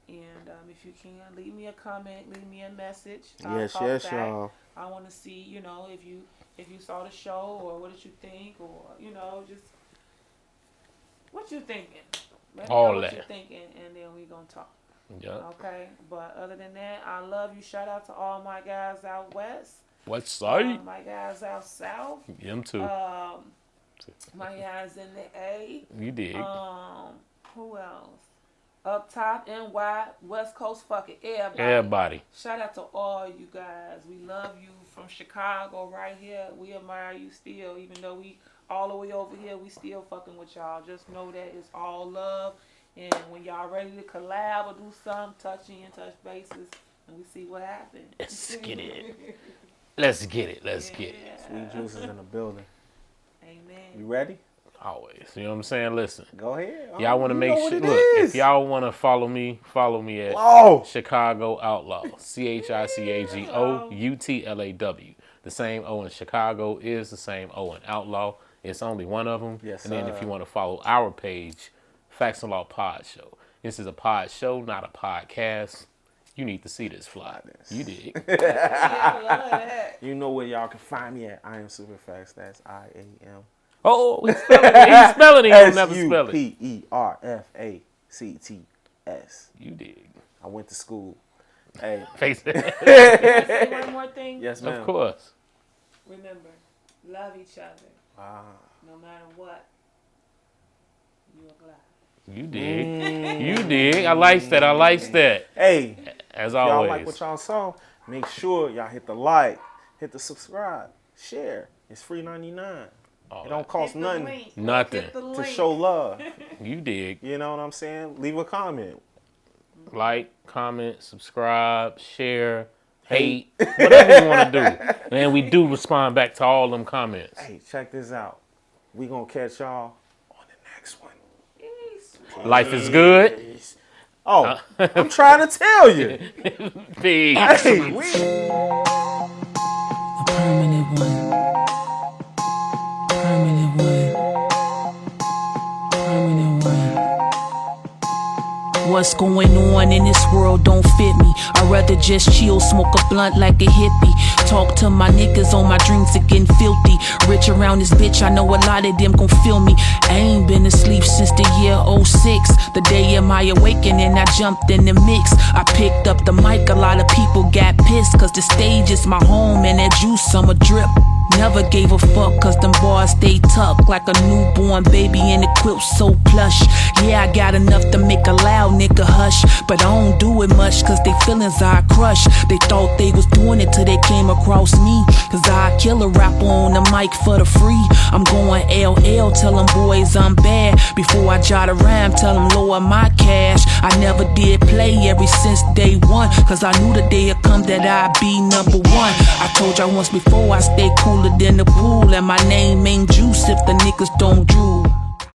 and if you can, leave me a comment, leave me a message. Yes, talk back. y'all. I want to see, if you saw the show or what did you think, or just what you thinking. Let me All know what that. you're thinking, and then we gonna talk. Yeah. Okay, but other than that, I love you. Shout out to all my guys out west. What side? My guys out south. Them too. My guys in the A. You dig? Who else? Up top, NY, West Coast, fuck it, Everybody. Shout out to all you guys. We love you from Chicago right here. We admire you still, even though we all the way over here, we still fucking with y'all. Just know that it's all love. And when y'all ready to collab or do something, touch bases, and we see what happens. Let's get it. Let's get it. Sweet Juices in the building. Amen. You ready? Always. You know what I'm saying? Listen. Go ahead. Y'all want to make sure. Look, if y'all want to follow me at Chicago Outlaw. CHICAGOUTLAW. The same O in Chicago is the same O in Outlaw. It's only one of them. Yes, and then sir. if you want to follow our page, Facts and Law Pod Show. This is a pod show, not a podcast. You need to see this fly. You dig? I love that. You know where y'all can find me at. I am super fast. That's IAM. Oh, he's spelling it. He'll never spell it. SUPERFACTS. You dig. I went to school. Hey. Face it. Say one more thing. Yes, ma'am. Of course. Remember, love each other. No matter what. You are glad. You dig. You dig. I like that. Hey. As Y'all always. like what y'all saw, make sure y'all hit the like, hit the subscribe, share. It's free 99. It don't cost nothing Nothing. to show love. You dig. You know what I'm saying? Leave a comment. Like, comment, subscribe, share, hate, whatever you want to do. And we do respond back to all them comments. Hey, check this out. We gonna catch y'all on the next one. Life is good. Oh, I'm trying to tell you. Peace. Hey, we. Permanent one. Permanent one. Permanent one. What's going on in this world don't fit me. I'd rather just chill, smoke a blunt like a hippie. Talk to my niggas on my drinks are getting filthy. Rich around this bitch, I know a lot of them gon' feel me. I ain't been asleep since the year 06. The day of my awakening, I jumped in the mix. I picked up the mic, a lot of people got pissed. Cause the stage is my home and that juice I'ma drip. Never gave a fuck cause them bars stay tucked like a newborn baby in a quilt so plush. Yeah, I got enough to make a loud nigga hush, but I don't do it much cause they feelings I crush. They thought they was doing it till they came across me, cause I kill a rapper on the mic for the free. I'm going LL, tell them boys I'm bad. Before I jot a rhyme, tell them lower my cash. I never did play ever since day one, cause I knew the day would come that I'd be number one. I told y'all once before I stay cooler than the pool, and my name ain't Juice if the niggas don't